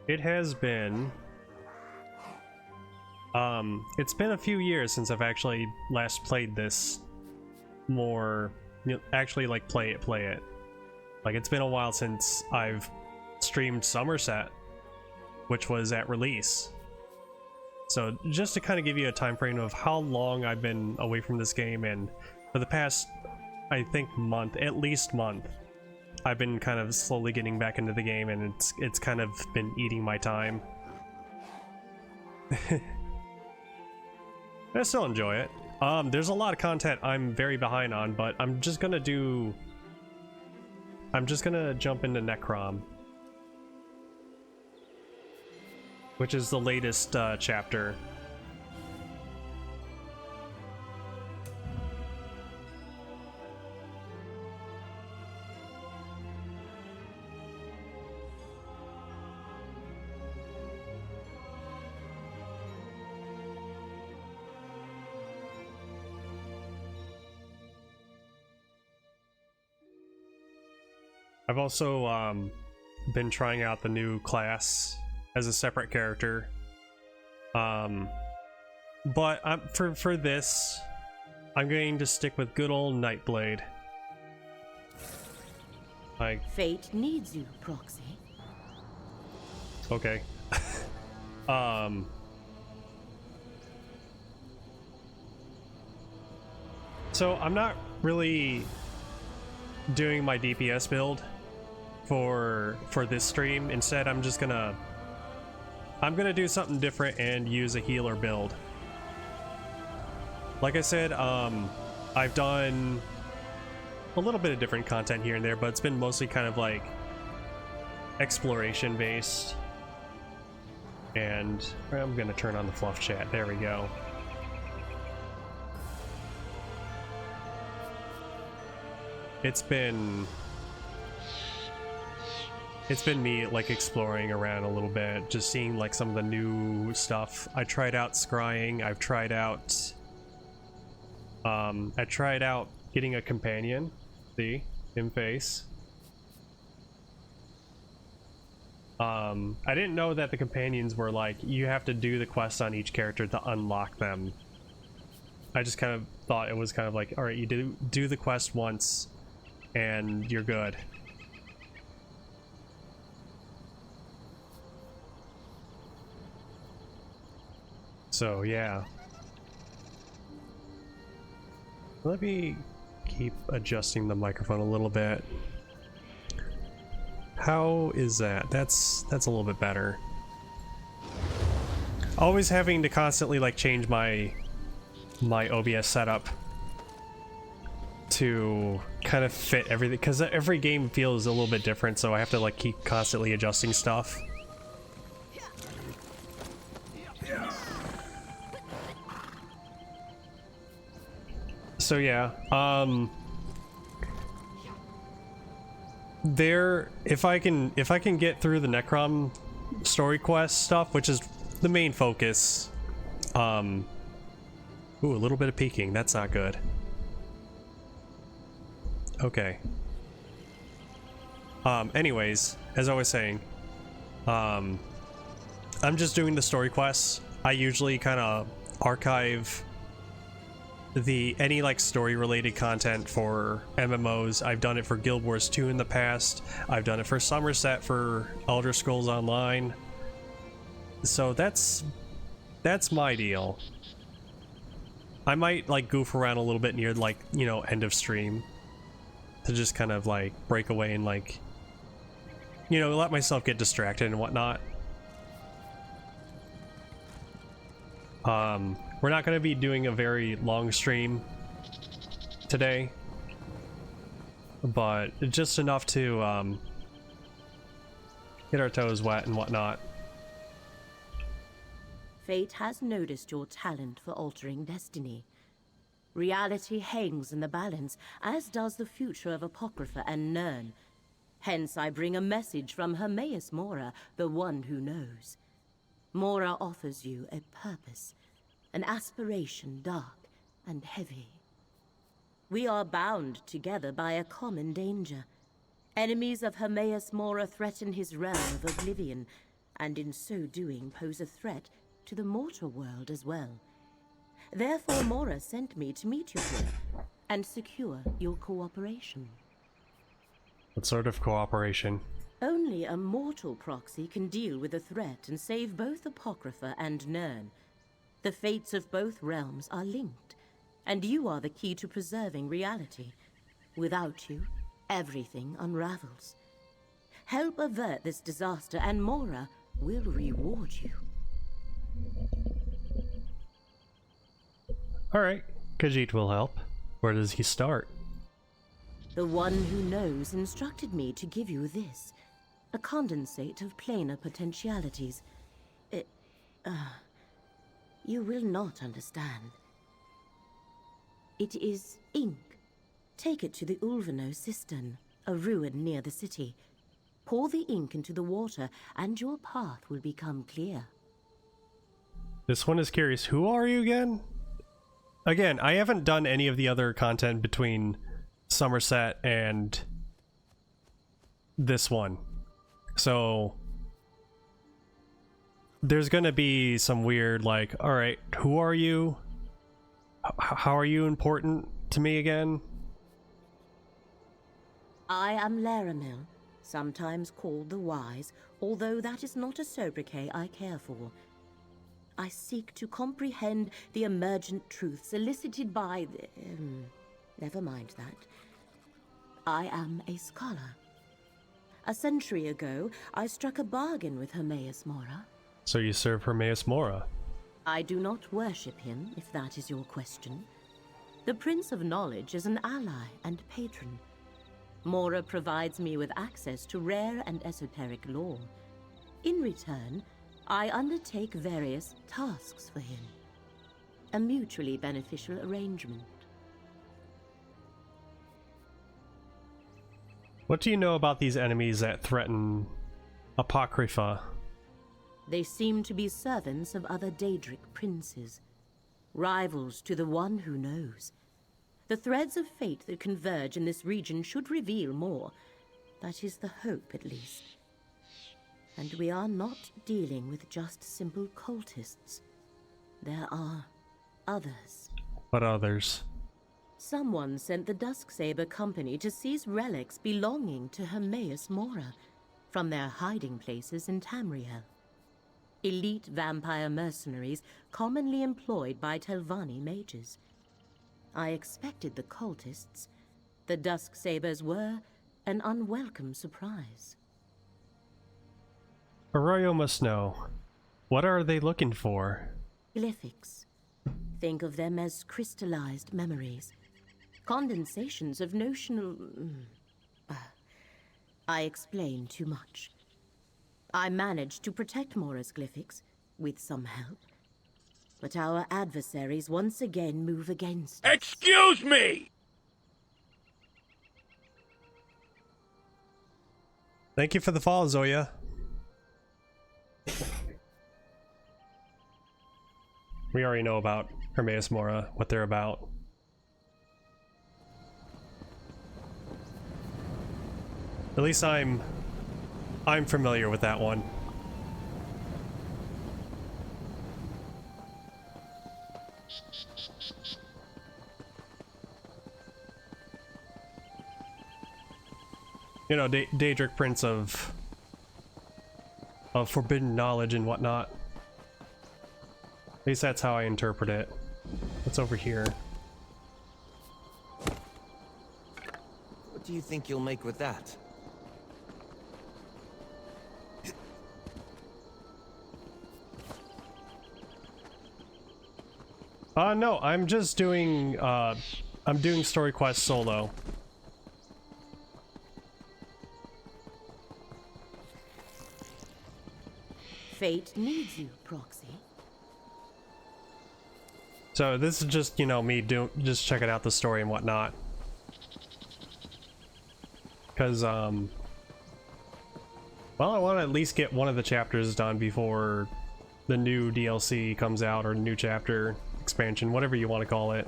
It has been... it's been a few years since I've actually last played this more, you know, actually like play it. Like, it's been a while since I've streamed Somerset, which was at release. So just to kind of give you a time frame of how long I've been away from this game, and for the past, I think, month, at least month, I've been kind of slowly getting back into the game, and it's kind of been eating my time. I still enjoy it. There's a lot of content I'm very behind on, but I'm just gonna jump into Necron, which is the latest chapter. I've also been trying out the new class as a separate character, but for this, I'm going to stick with good old Nightblade. Like, fate needs you, Proxy. Okay. So I'm not really doing my DPS build for this stream. Instead, I'm gonna do something different and use a healer build. Like I said, I've done a little bit of different content here and there, but it's been mostly kind of like exploration based. And I'm gonna turn on the fluff chat. There we go. It's been me like exploring around a little bit, just seeing like some of the new stuff. I tried out scrying. I tried out getting a companion. See, in face. I didn't know that the companions were like, you have to do the quest on each character to unlock them. I just kind of thought it was kind of like, all right, you do the quest once and you're good. So yeah, let me keep adjusting the microphone a little bit. How is that? That's a little bit better. Always having to constantly like change my OBS setup to kind of fit everything, because every game feels a little bit different, so I have to like keep constantly adjusting stuff. So yeah, if I can get through the Necron story quest stuff, which is the main focus. Ooh, a little bit of peeking. That's not good. Okay. Anyways, as I was saying, I'm just doing the story quests. I usually kind of archive any like story related content for MMOs. I've done it for Guild Wars 2 in the past. I've done it for Somerset for Elder Scrolls Online. So that's my deal. I might like goof around a little bit near like, you know, end of stream to just kind of like break away and like, you know, let myself get distracted and whatnot. We're not going to be doing a very long stream today, but just enough to get our toes wet and whatnot. Fate has noticed your talent for altering destiny. Reality hangs in the balance, as does the future of Apocrypha and Nirn. Hence I bring a message from Hermaeus Mora, the one who knows. Mora offers you a purpose, an aspiration dark and heavy. We are bound together by a common danger. Enemies of Hermaeus Mora threaten his realm of oblivion, and in so doing pose a threat to the mortal world as well. Therefore, Mora sent me to meet you here and secure your cooperation. What sort of cooperation? Only a mortal proxy can deal with the threat and save both Apocrypha and Nirn. The fates of both realms are linked, and you are the key to preserving reality. Without you, everything unravels. Help avert this disaster, and Mora will reward you. Alright, Khajiit will help. Where does he start? The one who knows instructed me to give you this. A condensate of planar potentialities. You will not understand. It is ink. Take it to the Ulvano cistern, a ruin near the city. Pour the ink into the water, and your path will become clear. This one is curious. Who are you again? Again, I haven't done any of the other content between Somerset and this one. So there's gonna be some weird, like, alright, who are you? How are you important to me again? I am Laramil, sometimes called the Wise, although that is not a sobriquet I care for. I seek to comprehend the emergent truths elicited by the... never mind that. I am a scholar. A century ago, I struck a bargain with Hermaeus Mora. So you serve Hermaeus Mora? I do not worship him, if that is your question. The Prince of Knowledge is an ally and patron. Mora provides me with access to rare and esoteric lore. In return, I undertake various tasks for him. A mutually beneficial arrangement. What do you know about these enemies that threaten Apocrypha? They seem to be servants of other Daedric princes, rivals to the one who knows. The threads of fate that converge in this region should reveal more. That is the hope, at least. And we are not dealing with just simple cultists. There are others. What others? Someone sent the Dusksaber Company to seize relics belonging to Hermaeus Mora from their hiding places in Tamriel. Elite vampire mercenaries commonly employed by Telvanni mages. I expected the cultists. The Dusksabers were an unwelcome surprise. Arroyo must know. What are they looking for? Glyphics. Think of them as crystallized memories. Condensations of notional... I explain too much. I managed to protect Mora's glyphics, with some help. But our adversaries once again move against us. Excuse me! Thank you for the follow, Zoya. We already know about Hermaeus Mora, what they're about. At least I'm familiar with that one. You know, Daedric Prince of forbidden knowledge and whatnot. At least that's how I interpret it. What's over here? What do you think you'll make with that? No, I'm just doing, I'm doing story quest solo. Fate needs you, Proxy. So this is just, you know, me just checking out the story and whatnot. Because, well, I want to at least get one of the chapters done before the new DLC comes out, or new chapter, expansion, whatever you want to call it.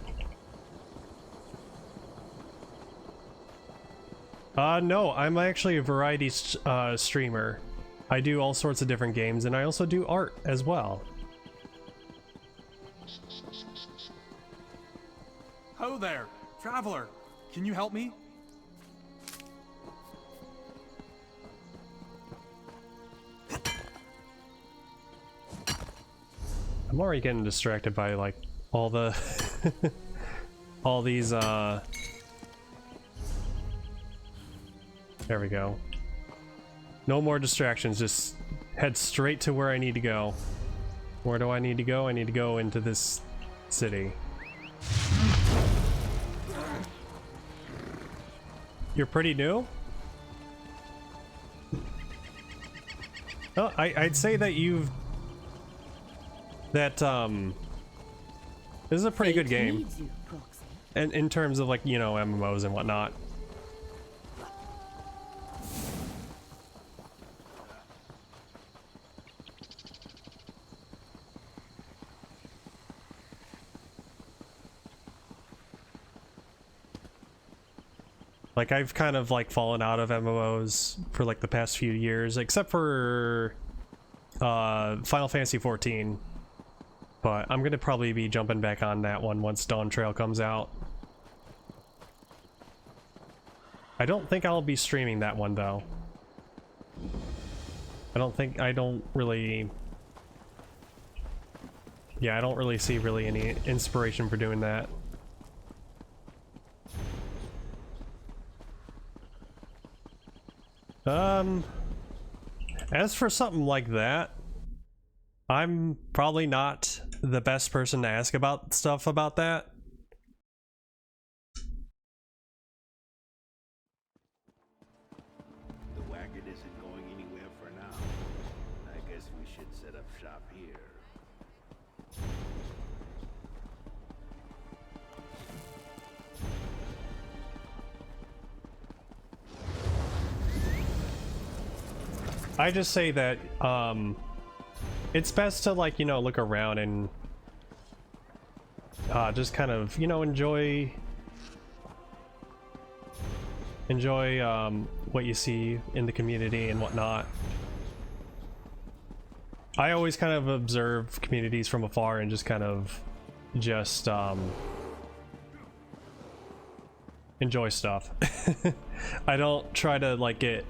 No, I'm actually a variety streamer. I do all sorts of different games, and I also do art as well. Ho there, traveler. Can you help me? I'm already getting distracted by like all the all these there we go. No more distractions, just head straight to where I need to go. Where do I need to go? I need to go into this city. You're pretty new? Oh, I'd say that you've... That, this is a pretty good game. And in terms of, like, you know, MMOs and whatnot. Like, I've kind of, like, fallen out of MMOs for, like, the past few years, except for, Final Fantasy 14. But I'm gonna probably be jumping back on that one once Dawn Trail comes out. I don't think I'll be streaming that one, though. I don't really... Yeah, I don't really see really any inspiration for doing that. As for something like that, I'm probably not the best person to ask about stuff about that. The wagon isn't going anywhere for now. I guess we should set up shop here. I just say that it's best to, like, you know, look around and just kind of, you know, enjoy what you see in the community and whatnot. I always kind of observe communities from afar and just kind of enjoy stuff. I don't try to, like, get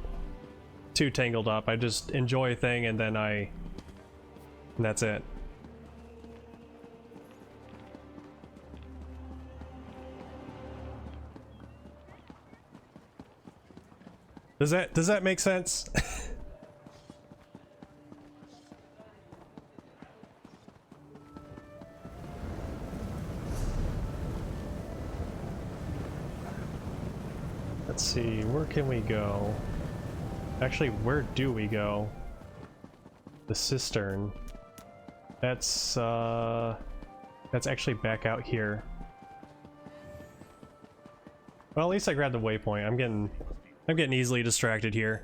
too tangled up. I just enjoy a thing and then and that's it. Does that make sense? Let's see, where can we go? Actually, where do we go? The cistern. That's actually back out here. Well, at least I grabbed the waypoint. I'm getting easily distracted here.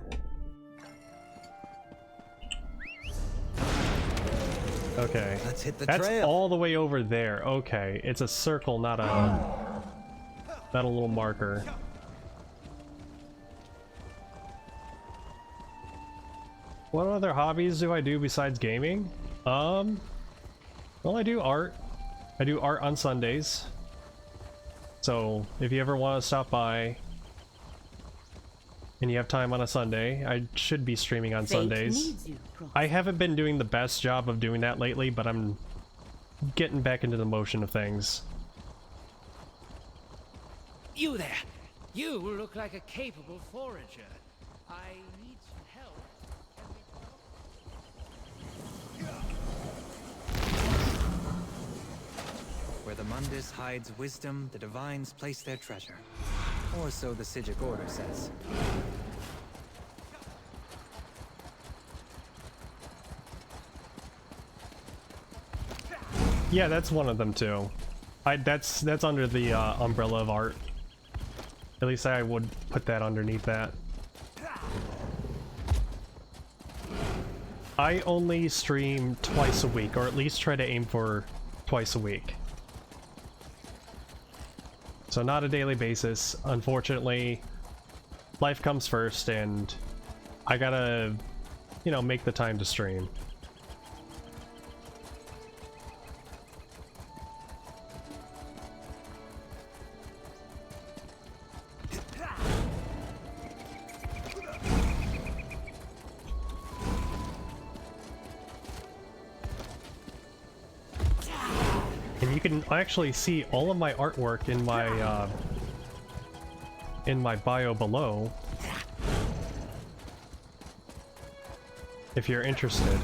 Okay. Let's hit the That's trail. all the way over there. Okay, it's a circle, not a little marker. What other hobbies do I do besides gaming? Well, I do art. I do art on Sundays. So if you ever want to stop by and you have time on a Sunday, I should be streaming on Sundays. I haven't been doing the best job of doing that lately, but I'm getting back into the motion of things. You there! You look like a capable forager. I need some help. Where the Mundus hides wisdom, the divines place their treasure. Or so the Sigic Order says. Yeah, that's one of them too. That's under the umbrella of art. At least I would put that underneath that. I only stream twice a week, or at least try to aim for twice a week. So not a daily basis. Unfortunately, life comes first, and I gotta you know, make the time to stream. And you can actually see all of my artwork in my bio below, if you're interested.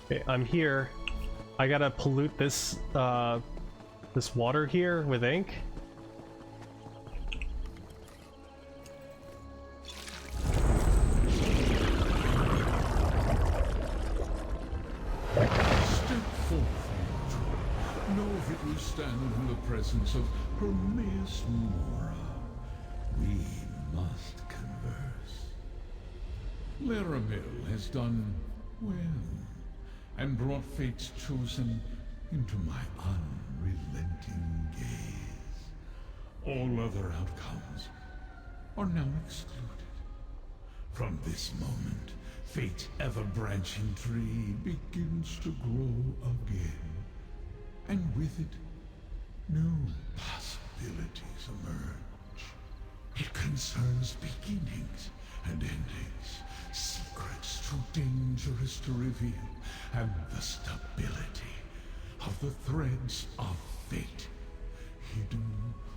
Okay, I'm here. I gotta pollute this this water here with ink. Presence of Hermaeus Mora. We must converse. Laramil has done well, and brought fate's chosen into my unrelenting gaze. All other outcomes are now excluded. From this moment, fate's ever-branching tree begins to grow again, and with it, new possibilities emerge. It concerns beginnings and endings, secrets too dangerous to reveal, and the stability of the threads of fate. Hidden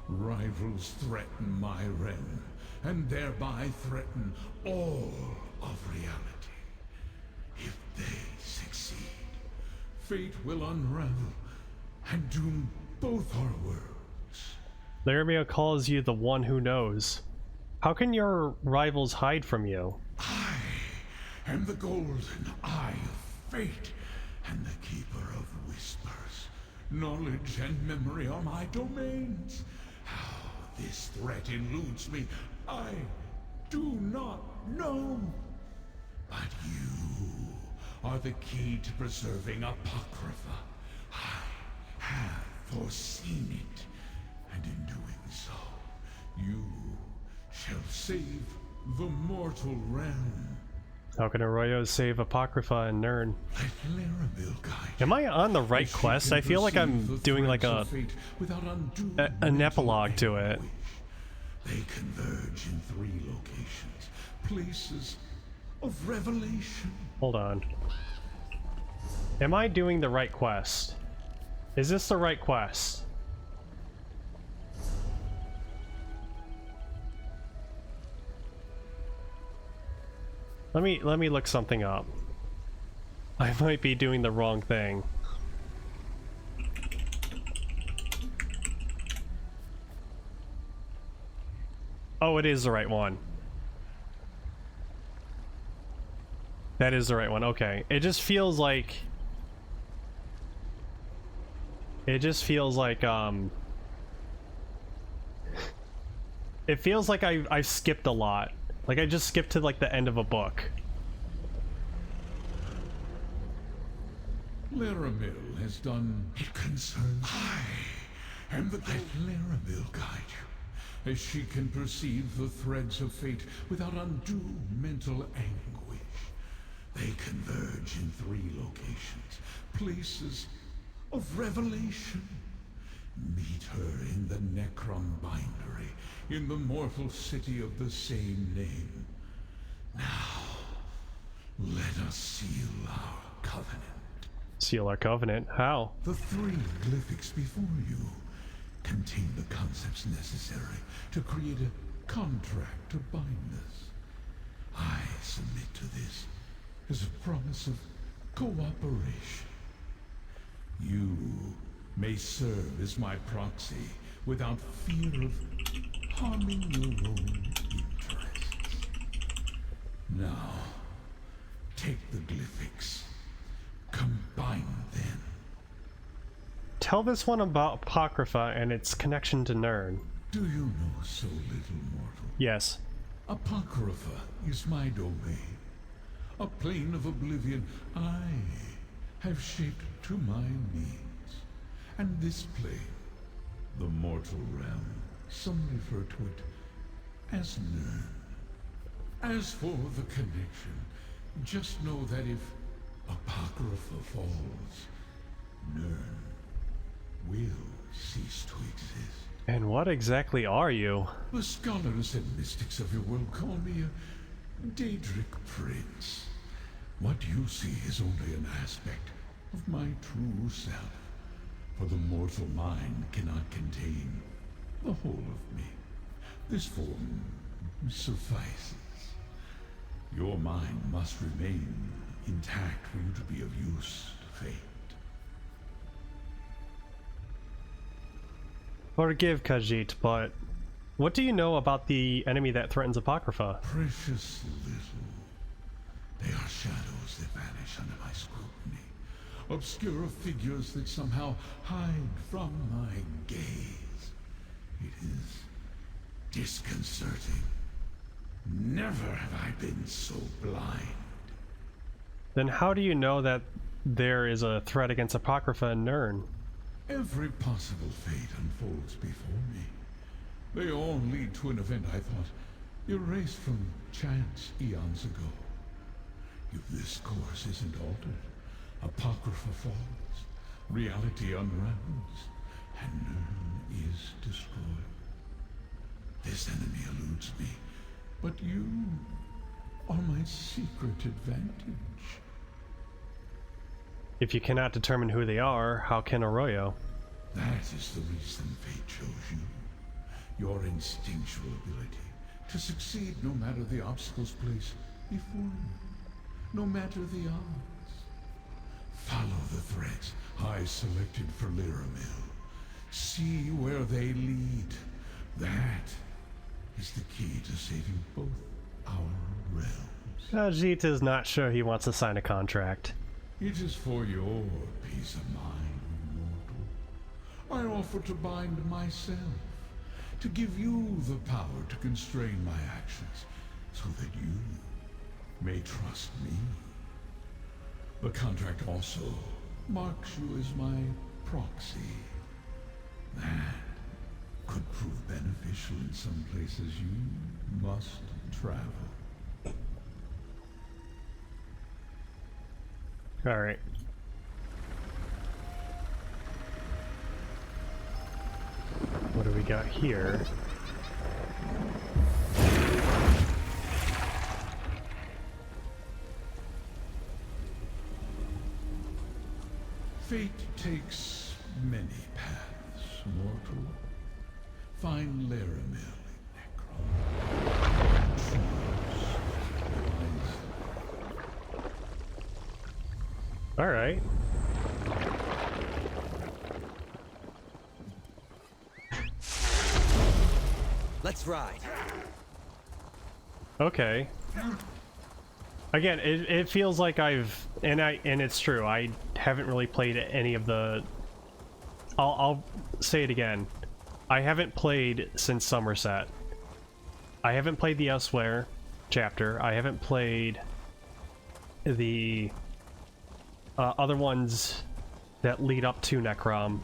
rivals threaten my realm, and thereby threaten all of reality. If they succeed, fate will unravel and doom both our worlds. Laramil calls you the one who knows. How can your rivals hide from you? I am the golden eye of fate, and the keeper of whispers. Knowledge and memory are my domains. How this threat eludes me, I do not know. But you are the key to preserving Apocrypha. I have foreseen it, and in doing so, you shall save the mortal realm. How can Arroyo save Apocrypha and Nern? Let Laramil guide you. Am I on the right quest? I feel like I'm doing like an epilogue to it. They converge in 3 locations, places of revelation. Hold on. Am I doing the right quest? Is this the right quest? Let me look something up. I might be doing the wrong thing. Oh, it is the right one. That is the right one. Okay. It just feels like it feels like I've skipped a lot. Like I just skipped to like the end of a book. Laramil has done. It concerns. I am the. Let Laramil guide you, as she can perceive the threads of fate without undue mental anguish. They converge in 3 locations, places of revelation. Meet her in the Necron bindery, in the mortal city of the same name. Now, let us seal our covenant. Seal our covenant? How? The 3 glyphics before you contain the concepts necessary to create a contract to bind us. I submit to this as a promise of cooperation. You may serve as my proxy without fear of harming your own interests. Now, take the glyphics. Combine them. Tell this one about Apocrypha and its connection to Nern. Do you know so little, mortal? Yes. Apocrypha is my domain. A plane of oblivion I have shaped to my needs. And this plane, The mortal realm. Some refer to it as Nern. As for the connection, just know that if Apocrypha falls, Nern will cease to exist. And what exactly are you? The scholars and mystics of your world call me a Daedric Prince. What you see is only an aspect of my true self, for the mortal mind cannot contain the whole of me. This form suffices. Your mind must remain intact for you to be of use to fate. Forgive, Khajiit, but what do you know about the enemy that threatens Apocrypha? Precious little. They are shadows that vanish under my scrutiny. Obscure figures that somehow hide from my gaze. It is disconcerting. Never have I been so blind. Then how do you know that there is a threat against Apocrypha and Nern? Every possible fate unfolds before me. They all lead to an event I thought erased from chance eons ago. If this course isn't altered, Apocrypha falls, reality unravels, and Nern is destroyed. This enemy eludes me, but you are my secret advantage. If you cannot determine who they are, how can Arroyo? That is the reason fate chose you. Your instinctual ability to succeed no matter the obstacles placed before you, no matter the odds. Follow the threads I selected for Lyramil. See where they lead. That is the key to saving both our realms. Khajiit is not sure he wants to sign a contract. It is for your peace of mind, mortal. I offer to bind myself, to give you the power to constrain my actions, so that you may trust me. The contract also marks you as my proxy. That could prove beneficial in some places you must travel. Alright. What do we got here? Fate takes many paths, mortal. Find Lyramil in Necron. Choose wisely. Alright. Let's ride. Okay. Again, it feels like and it's true, I haven't really played any of the... I'll say it again. I haven't played since Somerset. I haven't played the Elsewhere chapter. I haven't played the other ones that lead up to Necrom.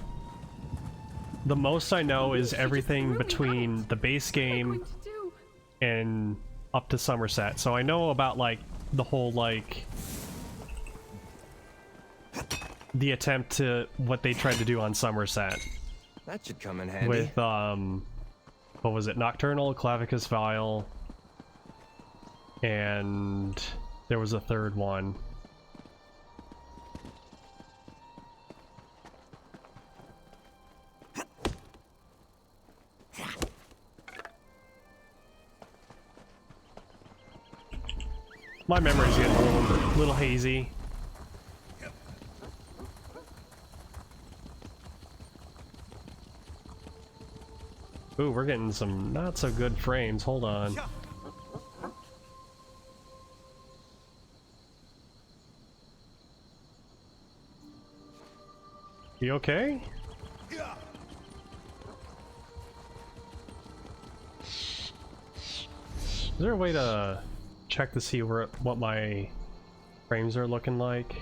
The most I know is everything between the base game and up to Somerset. So I know about, like, the whole, like, the attempt to what they tried to do on Somerset. That should come in handy. With, what was it? Nocturnal, Clavicus Vial, and there was a third one. My memory's getting a little hazy. Ooh, we're getting some not so good frames. Hold on. You okay? Is there a way to check to see what my frames are looking like?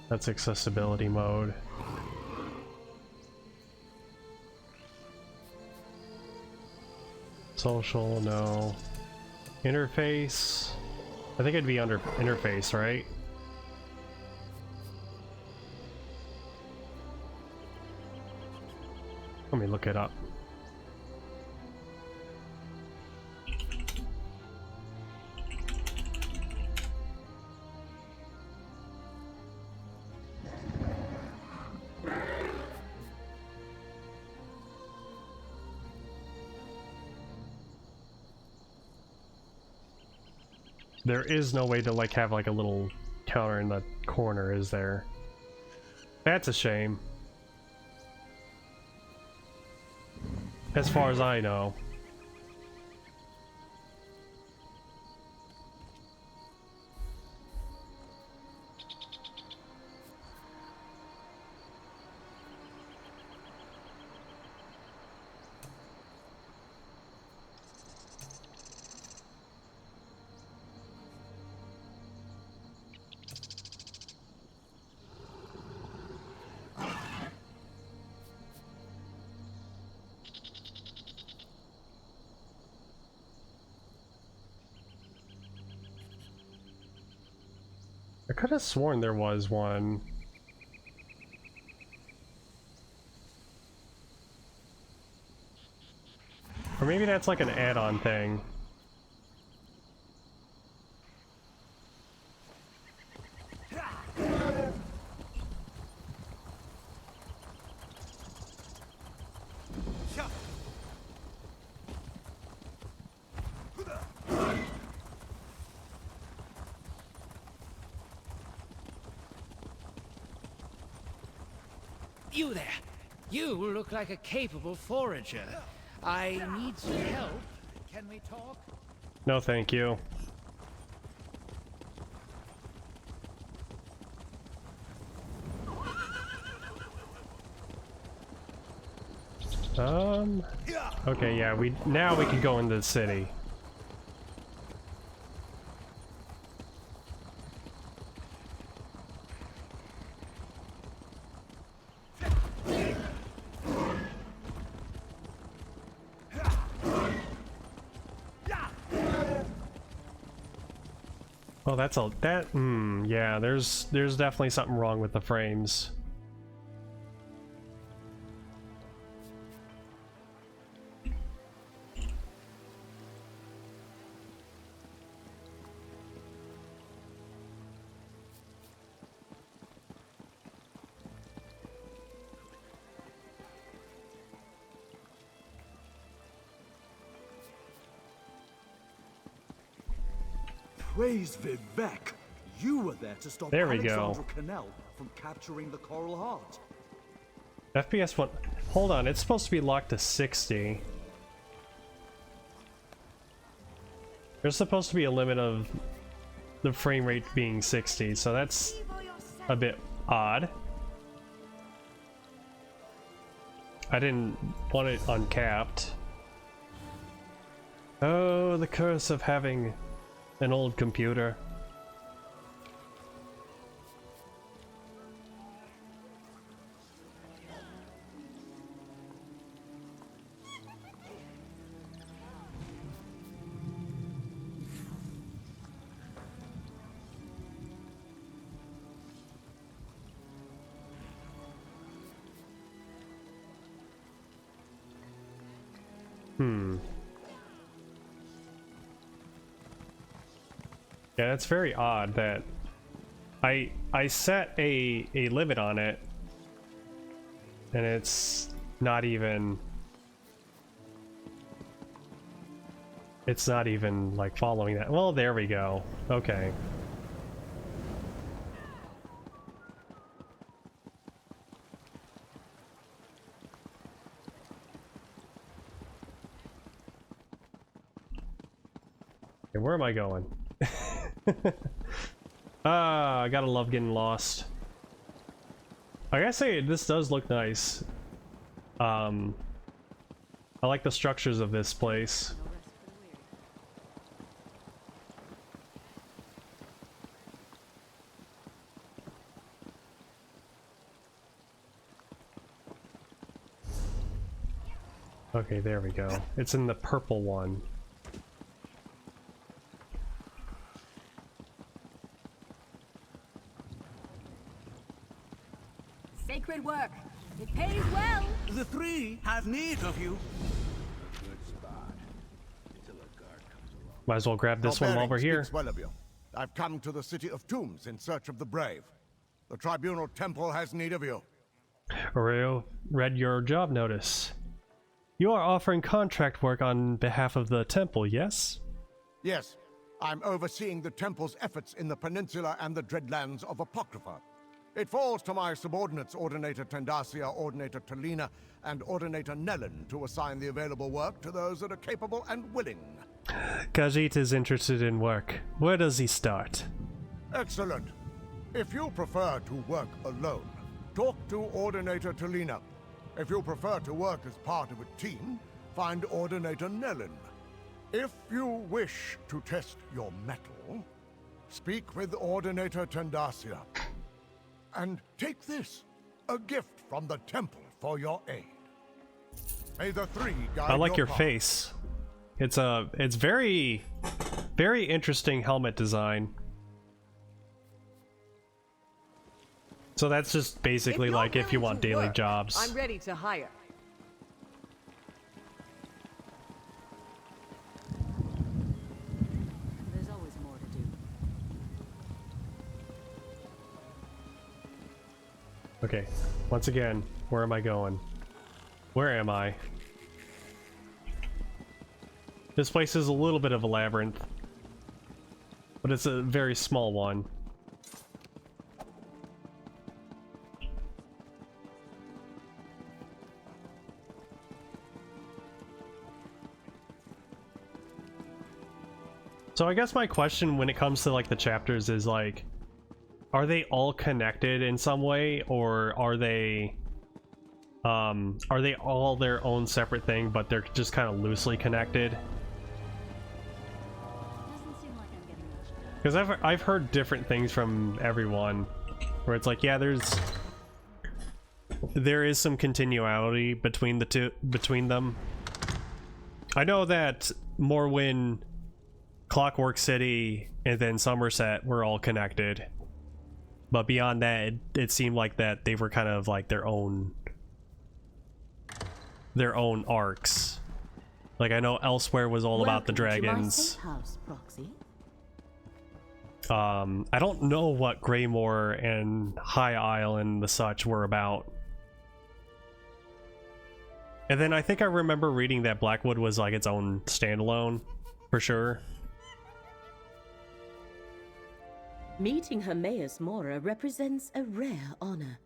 That's accessibility mode. Social, no. Interface. I think it'd be under interface, right? Let me look it up. There is no way to like have like a little counter in the corner, is there? That's a shame. As far as I know. I could have sworn there was one. Or maybe that's like an add-on thing. You there! You look like a capable forager. I need some help. Can we talk? No, thank you. Okay, yeah, now we can go into the city. Oh, yeah, there's definitely something wrong with the frames. Praise Vivek! You were there to stop There we Alexandra go. Cannell from capturing the Coral Heart. FPS one. Hold on, it's supposed to be locked to 60. There's supposed to be a limit of the frame rate being 60, so that's a bit odd. I didn't want it uncapped. Oh, the curse of having an old computer. Yeah, that's very odd that I set a limit on it and it's not even like following that. Well, there we go. Okay. Okay, where am I going? I gotta love getting lost. I gotta say, this does look nice. I like the structures of this place. Okay, there we go. It's in the purple one. Sacred work. It pays well. The three have need of you. Good spot. Until a guard comes along. Might as well grab this one while we're here. Speaks well of you. I've come to the City of Tombs in search of the brave. The Tribunal Temple has need of you. Aurelio read your job notice. You are offering contract work on behalf of the temple, yes? Yes, I'm overseeing the Temple's efforts in the peninsula and the Dreadlands of Apocrypha. It falls to my subordinates, Ordinator Tendacia, Ordinator Talina, and Ordinator Nellin, to assign the available work to those that are capable and willing. Khajiit is interested in work. Where does he start? Excellent. If you prefer to work alone, talk to Ordinator Talina. If you prefer to work as part of a team, find Ordinator Nellin. If you wish to test your mettle, speak with Ordinator Tendacia. And take this, a gift from the temple for your aid. May the three guide I like your path. face. It's very interesting helmet design. So that's just basically like if you want daily jobs. I'm ready to hire. There's always more to do. Okay, once again, where am I going? Where am I? This place is a little bit of a labyrinth, but it's a very small one. So I guess my question when it comes to like the chapters is like, are they all connected in some way, or are they all their own separate thing, but they're just kind of loosely connected? Doesn't seem like I'm getting much. Because I've heard different things from everyone, where it's like, yeah, there is some continuity between them. I know that Morrowind, Clockwork City, and then Somerset were all connected, but beyond that, it seemed like that they were kind of like their own arcs. Like I know Elsewhere was all about the dragons. To my safe house, Proxy. I don't know what Greymore and High Isle and the such were about. And then I think I remember reading that Blackwood was like its own standalone, for sure. Meeting Hermaeus Mora represents a rare honor.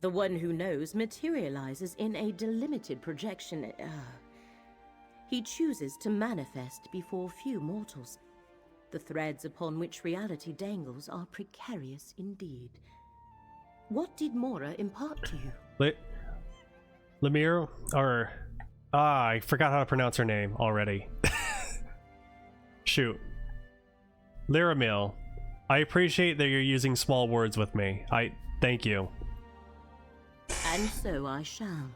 The one who knows materializes in a delimited projection. He chooses to manifest before few mortals. The threads upon which reality dangles are precarious indeed. What did Mora impart to you? Lemire, or I forgot how to pronounce her name already. Shoot. Lyramil. I appreciate that you're using small words with me. Thank you. And so I shall.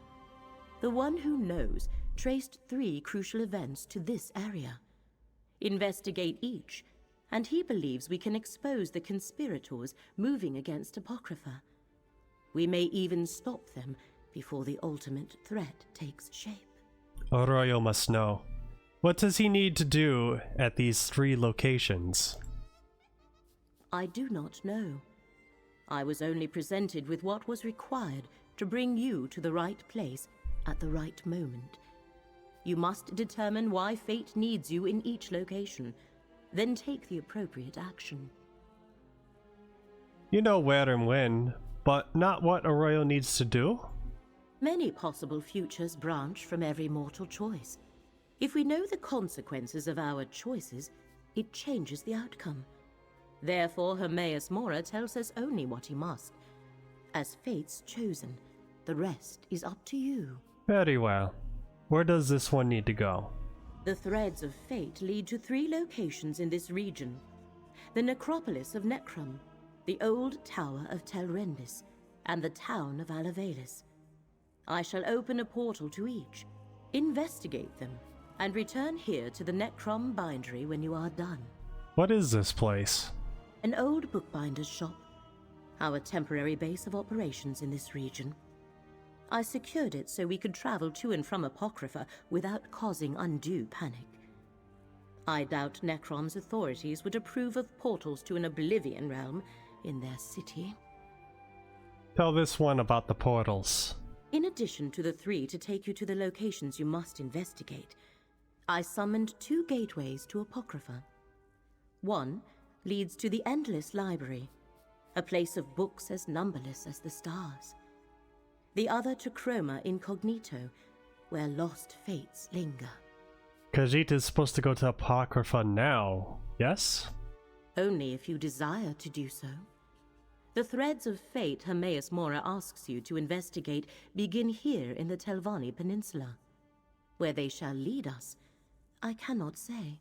The one who knows traced 3 crucial events to this area. Investigate each, and he believes we can expose the conspirators moving against Apocrypha. We may even stop them before the ultimate threat takes shape. Arroyo must know. What does he need to do at these 3 locations? I do not know. I was only presented with what was required to bring you to the right place at the right moment. You must determine why fate needs you in each location, then take the appropriate action. You know where and when, but not what Arroyo needs to do? Many possible futures branch from every mortal choice. If we know the consequences of our choices, it changes the outcome. Therefore, Hermaeus Mora tells us only what he must. As fate's chosen, the rest is up to you. Very well. Where does this one need to go? The threads of fate lead to 3 locations in this region. The necropolis of Necron, the old tower of Telrendis, and the town of Alavelis. I shall open a portal to each. Investigate them, and return here to the Necron bindery when you are done. What is this place? An old bookbinder's shop. Our temporary base of operations in this region. I secured it so we could travel to and from Apocrypha without causing undue panic. I doubt Necron's authorities would approve of portals to an Oblivion realm in their city. Tell this one about the portals. In addition to the 3 to take you to the locations you must investigate, I summoned 2 gateways to Apocrypha. One leads to the Endless Library, a place of books as numberless as the stars. The other to Chroma Incognito, where lost fates linger. Khajiit is supposed to go to Apocrypha now, yes? Only if you desire to do so. The threads of fate Hermaeus Mora asks you to investigate begin here in the Telvanni Peninsula. Where they shall lead us, I cannot say.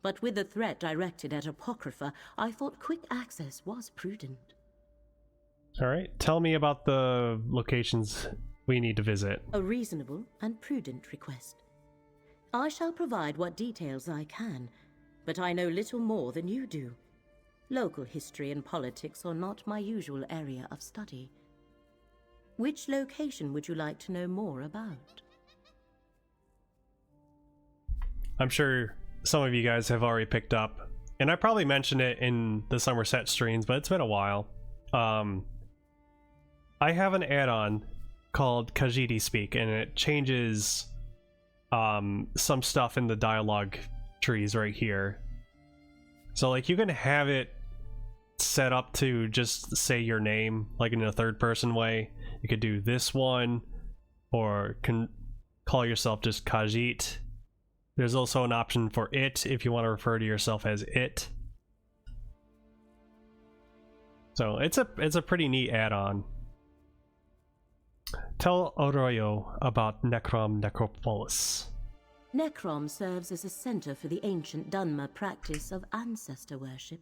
But with the threat directed at Apocrypha, I thought quick access was prudent. Alright, tell me about the locations we need to visit. A reasonable and prudent request. I shall provide what details I can, but I know little more than you do. Local history and politics are not my usual area of study. Which location would you like to know more about? I'm sure some of you guys have already picked up, and I probably mentioned it in the Somerset streams, but it's been a while. I have an add-on called Khajiit Speak, and it changes some stuff in the dialogue trees right here. So like you can have it set up to just say your name like in a third person way. You could do this one, or can call yourself just Khajiit. There's also an option for it if you want to refer to yourself as it. So it's a pretty neat add-on. Tell Oroyo about Necrom Necropolis. Necrom serves as a center for the ancient Dunmer practice of ancestor worship,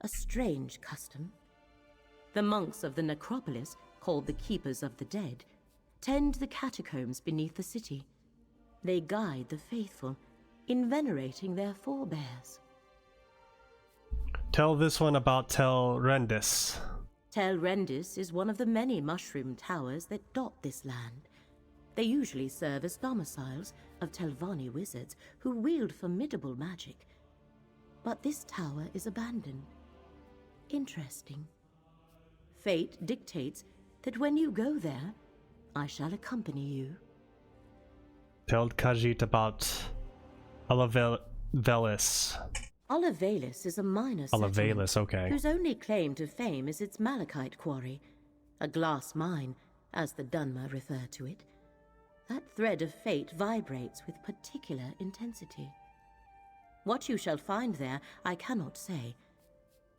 a strange custom. The monks of the necropolis, called the Keepers of the Dead, tend the catacombs beneath the city. They guide the faithful in venerating their forebears. Tell this one about Tel Rendis. Tel Rendis is one of the many mushroom towers that dot this land. They usually serve as domiciles of Telvanni wizards who wield formidable magic. But this tower is abandoned. Interesting. Fate dictates that when you go there, I shall accompany you. Tell Khajiit about Alavelis. Alavelis is a minor settlement, Alavelis, okay. whose only claim to fame is its malachite quarry, a glass mine, as the Dunmer refer to it. That thread of fate vibrates with particular intensity. What you shall find there, I cannot say,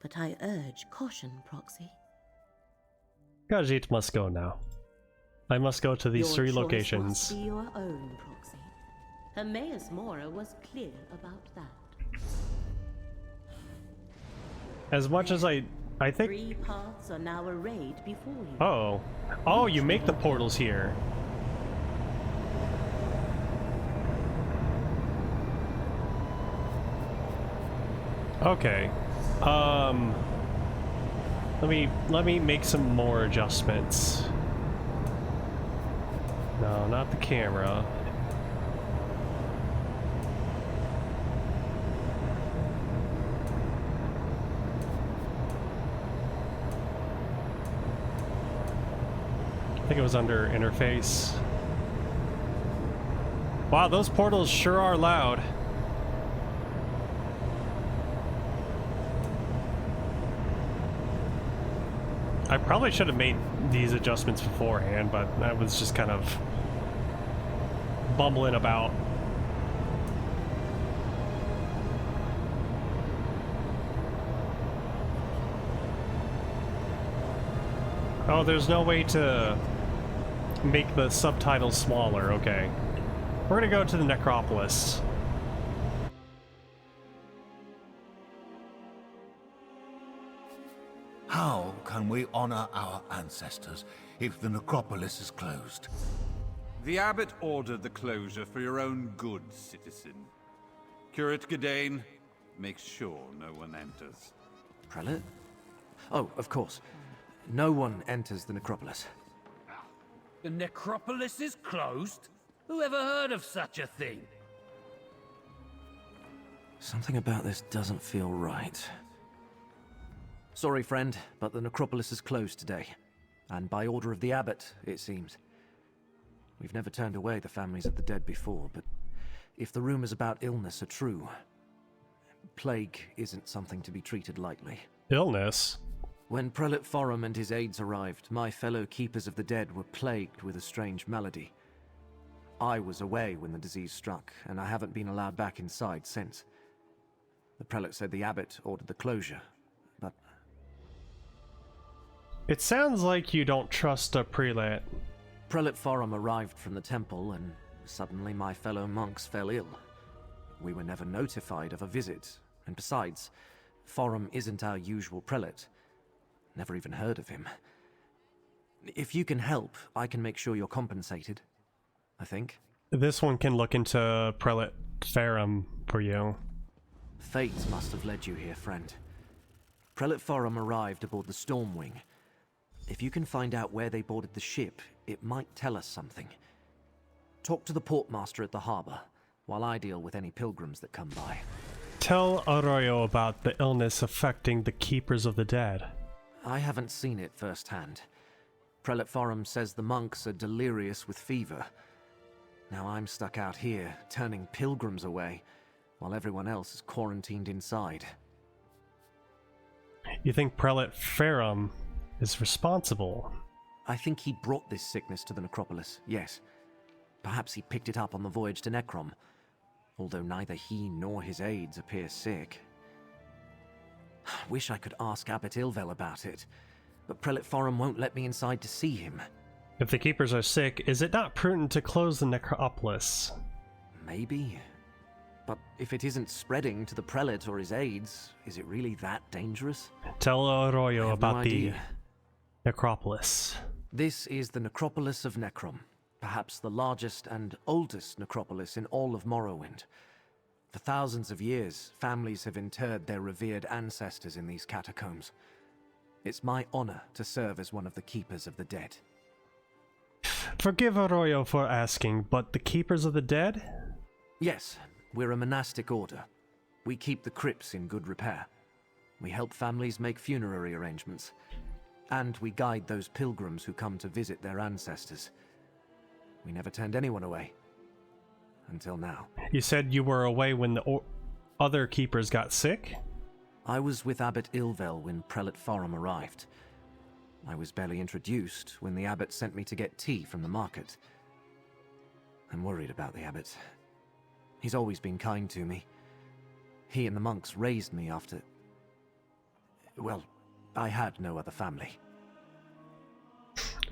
but I urge caution, Proxy. Khajiit must go now. I must go to these Your 3 choice locations. must be your own, Proxy. Hermaeus Mora was clear about that. As much as I think... 3 paths are now arrayed before you. Oh, you make the portals here. Okay. Let me make some more adjustments. No, not the camera. I think it was under interface. Wow, those portals sure are loud. I probably should have made these adjustments beforehand, but I was just kind of bumbling about. Oh, there's no way to make the subtitles smaller. Okay. We're gonna go to the Necropolis. How can we honor our ancestors if the necropolis is closed? The abbot ordered the closure for your own good, citizen. Curate Gedane, make sure no one enters. Prelate? Oh, of course. No one enters the necropolis. The necropolis is closed? Who ever heard of such a thing? Something about this doesn't feel right. Sorry, friend, but the necropolis is closed today. And by order of the abbot, it seems. We've never turned away the families of the dead before, but if the rumors about illness are true, plague isn't something to be treated lightly. Illness? When Prelate Forum and his aides arrived, my fellow Keepers of the Dead were plagued with a strange malady. I was away when the disease struck, and I haven't been allowed back inside since. The prelate said the abbot ordered the closure, but... It sounds like you don't trust a prelate. Prelate Forum arrived from the temple, and suddenly my fellow monks fell ill. We were never notified of a visit, and besides, Forum isn't our usual prelate. Never even heard of him. If you can help, I can make sure you're compensated, I think. This one can look into Prelate Farum for you. Fate must have led you here, friend. Prelate Forum arrived aboard the Stormwing. If you can find out where they boarded the ship, it might tell us something. Talk to the portmaster at the harbor, while I deal with any pilgrims that come by. Tell Arroyo about the illness affecting the Keepers of the Dead. I haven't seen it firsthand. Prelate Forum says the monks are delirious with fever. Now I'm stuck out here, turning pilgrims away, while everyone else is quarantined inside. You think Prelate Farum is responsible? I think he brought this sickness to the necropolis, yes. Perhaps he picked it up on the voyage to Necron, although neither he nor his aides appear sick. Wish I could ask Abbot Ilvel about it, but Prelate Forum won't let me inside to see him. If the Keepers are sick, is it not prudent to close the necropolis? Maybe. But if it isn't spreading to the prelate or his aides, is it really that dangerous? Tell Arroyo about the necropolis. This is the necropolis of Necron, perhaps the largest and oldest necropolis in all of Morrowind. For thousands of years, families have interred their revered ancestors in these catacombs. It's my honor to serve as one of the Keepers of the Dead. Forgive Arroyo for asking, but the Keepers of the Dead? Yes, we're a monastic order. We keep the crypts in good repair. We help families make funerary arrangements. And we guide those pilgrims who come to visit their ancestors. We never turned anyone away. Until now. You said you were away when the other Keepers got sick? I was with Abbot Ilvel when Prelate Forum arrived. I was barely introduced when the abbot sent me to get tea from the market. I'm worried about the abbot. He's always been kind to me. He and the monks raised me after... well, I had no other family.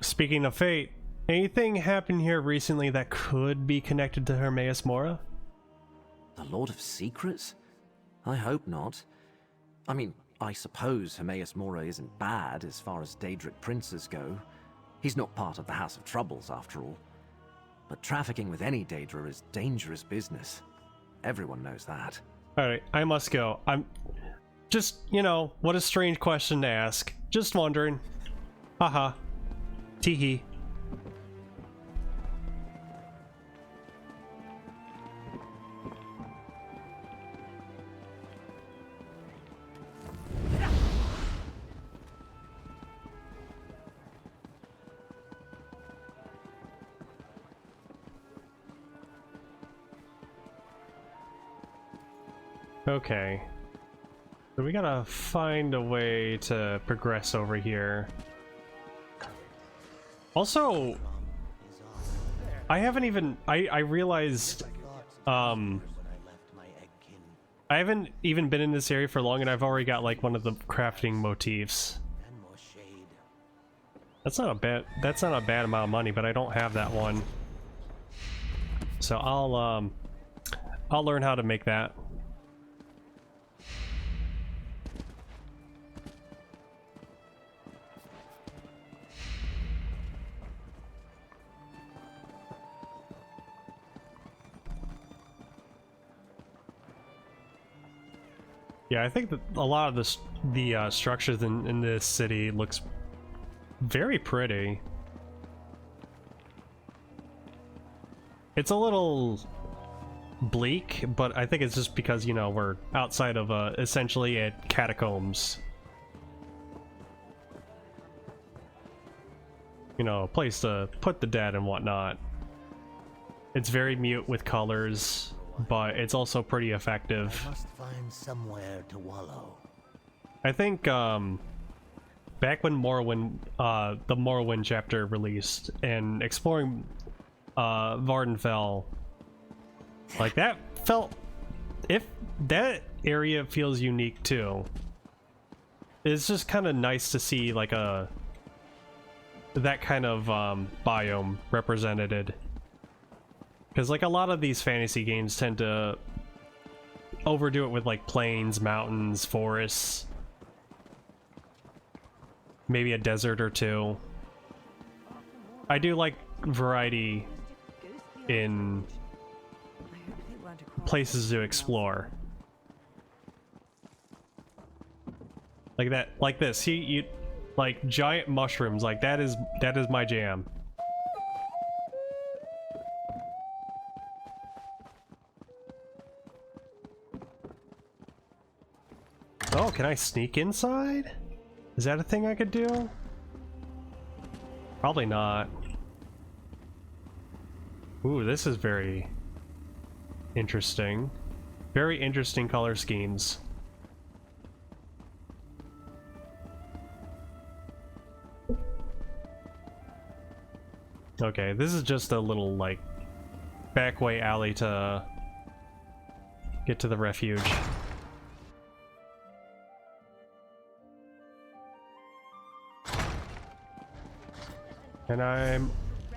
Speaking of fate, anything happened here recently that could be connected to Hermaeus Mora? The Lord of Secrets? I hope not. I mean, I suppose Hermaeus Mora isn't bad as far as Daedric princes go. He's not part of the House of Troubles, after all. But trafficking with any Daedra is dangerous business. Everyone knows that. Alright, I must go. I'm... just, you know, what a strange question to ask. Just wondering. Haha. Teehee. Okay. So we gotta find a way to progress over here. Also, I haven't even... I realized... I haven't even been in this area for long and I've already got like one of the crafting motifs. That's not a bad amount of money, but I don't have that one. So I'll learn how to make that. Yeah, I think that a lot of the structures in this city looks very pretty. It's a little bleak, but I think it's just because, you know, we're outside of essentially a catacombs. You know, a place to put the dead and whatnot. It's very mute with colors, but it's also pretty effective. I must find somewhere to wallow. I think back when Morrowind, the Morrowind chapter released, and exploring Vardenfell, like that felt, if that area feels unique too. It's just kind of nice to see like that kind of biome represented, because like a lot of these fantasy games tend to overdo it with like plains, mountains, forests, maybe a desert or two. I do like variety in places to explore. Like that, like this. See, you like giant mushrooms, like that is my jam. Oh, can I sneak inside? Is that a thing I could do? Probably not. Ooh, this is very interesting. Very interesting color schemes. Okay, this is just a little, like, backway alley to get to the refuge. And I'm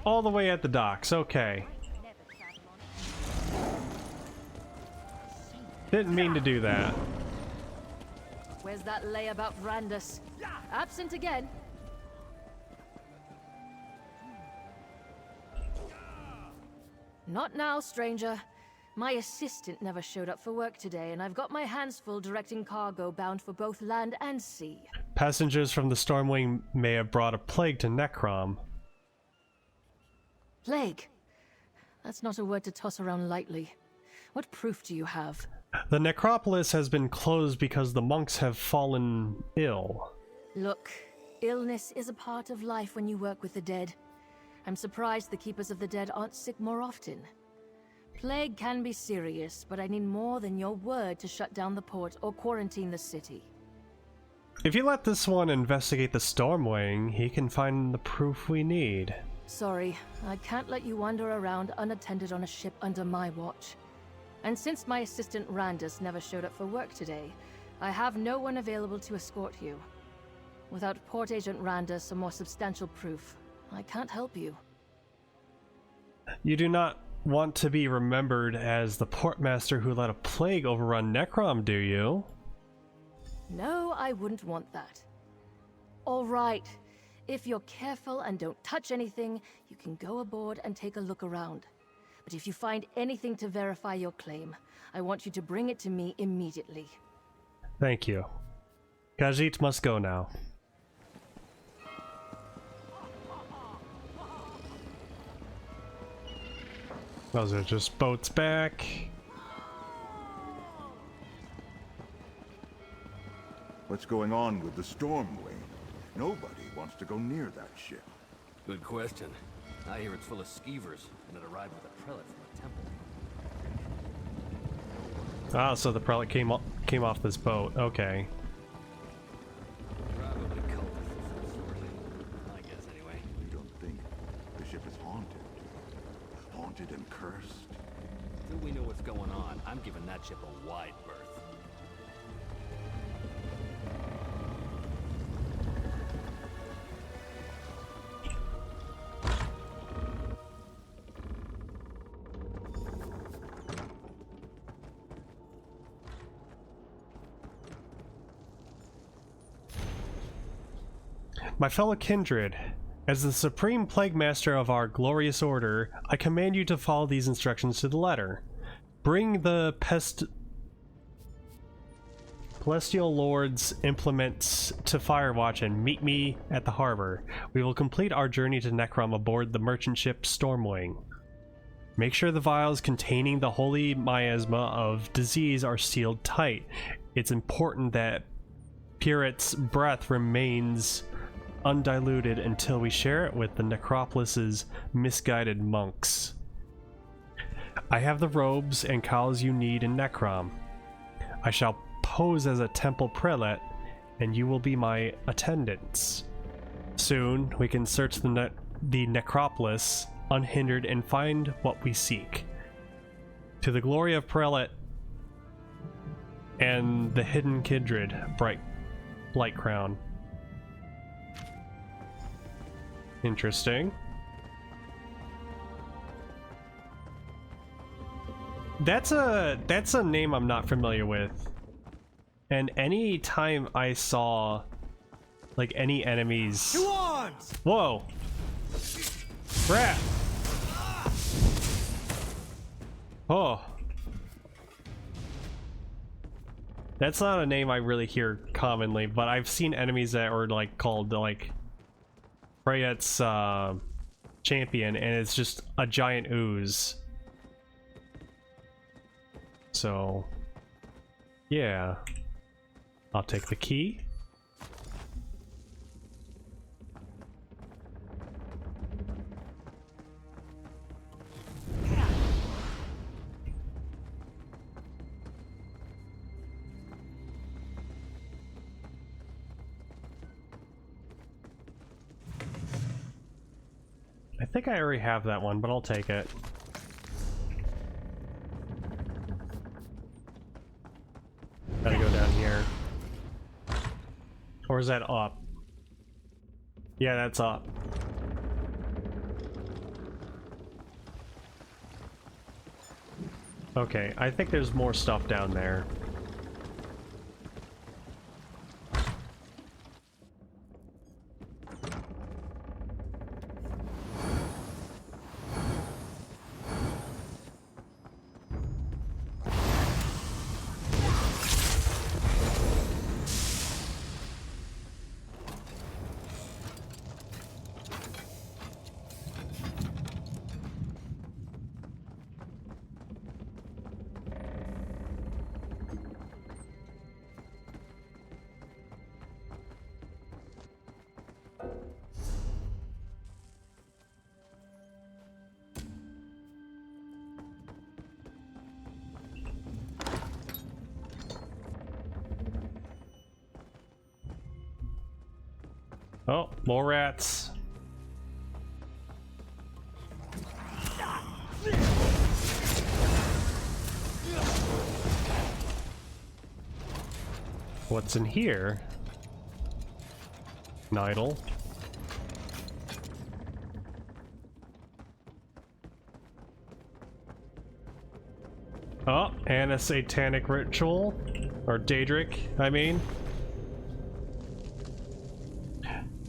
all the way at the docks, okay. Didn't mean to do that. Where's that lay about Randus? Absent again. Not now, stranger. My assistant never showed up for work today, and I've got my hands full directing cargo bound for both land and sea. Passengers from the Stormwing may have brought a plague to Necron. Plague? That's not a word to toss around lightly. What proof do you have? The necropolis has been closed because the monks have fallen ill. Look, illness is a part of life when you work with the dead. I'm surprised the Keepers of the Dead aren't sick more often. Plague can be serious, but I need more than your word to shut down the port or quarantine the city. If you let this one investigate the Stormwing, he can find the proof we need. Sorry, I can't let you wander around unattended on a ship under my watch. And since my assistant Randus never showed up for work today, I have no one available to escort you. Without Port Agent Randus or more substantial proof, I can't help you. You do not want to be remembered as the portmaster who let a plague overrun Necrom, do you? No, I wouldn't want that. All right. If you're careful and don't touch anything, you can go aboard and take a look around. But if you find anything to verify your claim, I want you to bring it to me immediately. Thank you. Khajiit must go now. Those are just boats back. What's going on with the Stormwing? Nobody wants to go near that ship. Good question. I hear it's full of skeevers, and it arrived with a prelate from the temple. Ah, so the prelate came off this boat. Okay. Probably cultists of some sort. I guess, anyway. You don't think the ship is haunted? Haunted and cursed? Till we know what's going on, I'm giving that ship a wide berth. My fellow kindred, as the supreme plague master of our glorious order, I command you to follow these instructions to the letter. Bring the Celestial Lords implements to Firewatch and meet me at the harbor. We will complete our journey to Necron aboard the merchant ship Stormwing. Make sure the vials containing the holy miasma of disease are sealed tight. It's important that Purit's breath remains undiluted until we share it with the Necropolis's misguided monks. I have the robes and cowls you need in Necrom. I shall pose as a temple prelate, and you will be my attendants. Soon, we can search the necropolis unhindered and find what we seek. To the glory of prelate and the hidden kindred, bright light crown. Interesting. That's a name I'm not familiar with. And any time I saw like any enemies. Whoa! Rat! Oh. That's not a name I really hear commonly, but I've seen enemies that were like called like Freyet's champion, and it's just a giant ooze. So yeah, I'll take the key. I think I already have that one, but I'll take it. Gotta go down here. Or is that up? Yeah, that's up. Okay, I think there's more stuff down there. Oh, more rats. What's in here? An idol. Oh, and a satanic ritual. Or Daedric, I mean.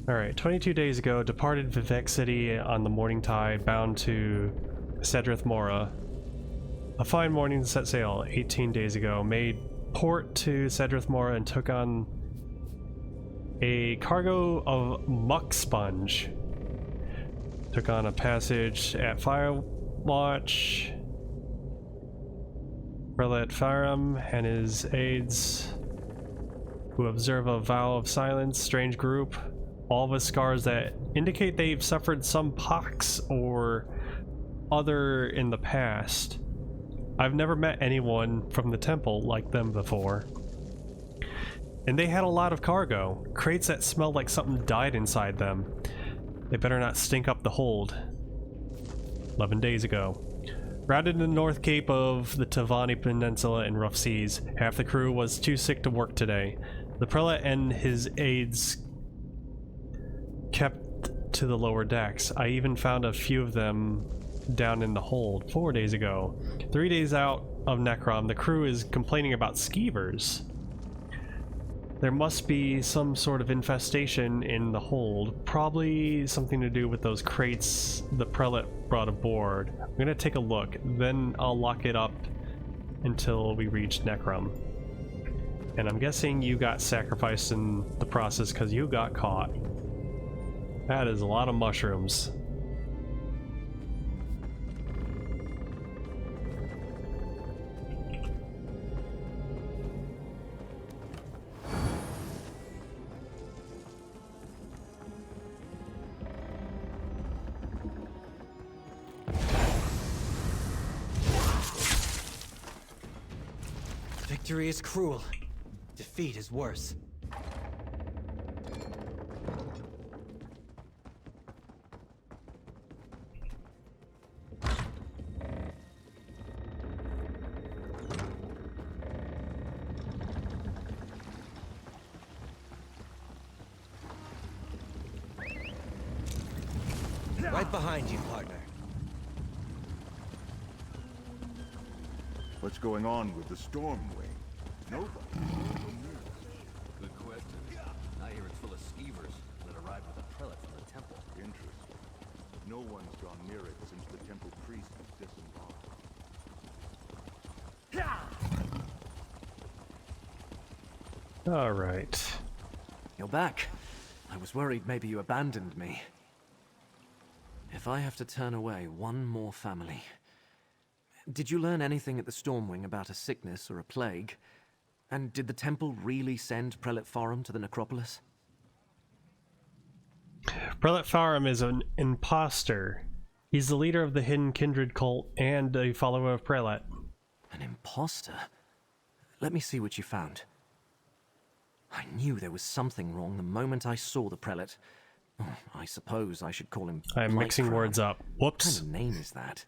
Alright, 22 days ago, departed Vivek City on the morning tide, bound to Cedrith Mora. A fine morning set sail. 18 days ago, made port to Cedrith Mora and took on a cargo of muck sponge. Took on a passage at Firewatch. Prelate Farum and his aides, who observe a vow of silence, strange group. All with scars that indicate they've suffered some pox or other in the past. I've never met anyone from the temple like them before. And they had a lot of cargo. Crates that smelled like something died inside them. They better not stink up the hold. 11 days ago. Routed in the North Cape of the Tavani Peninsula in rough seas. Half the crew was too sick to work today. The prelate and his aides kept to the lower decks. I even found a few of them down in the hold 4 days ago. 3 days out of Necron, the crew is complaining about skeevers. There must be some sort of infestation in the hold, probably something to do with those crates the prelate brought aboard. I'm gonna take a look, then I'll lock it up until we reach Necron. And I'm guessing you got sacrificed in the process because you got caught. That is a lot of mushrooms. Victory is cruel. Defeat is worse. Right behind you, partner. What's going on with the storm wing? Nobody. Good question. I hear it's full of skeevers and it arrived with a prelate from the temple. Interesting. No one's gone near it since the temple priest was disembarked. All right. You're back. I was worried maybe you abandoned me. If I have to turn away one more family... Did you learn anything at the Stormwing about a sickness or a plague? And did the temple really send Prelate Forum to the necropolis? Prelate Forum is an imposter. He's the leader of the Hidden Kindred cult and a follower of Prelate. An imposter? Let me see what you found. I knew there was something wrong the moment I saw the Prelate. Oh, I suppose I should call him I'm mixing words up. Whoops. What kind of name is that?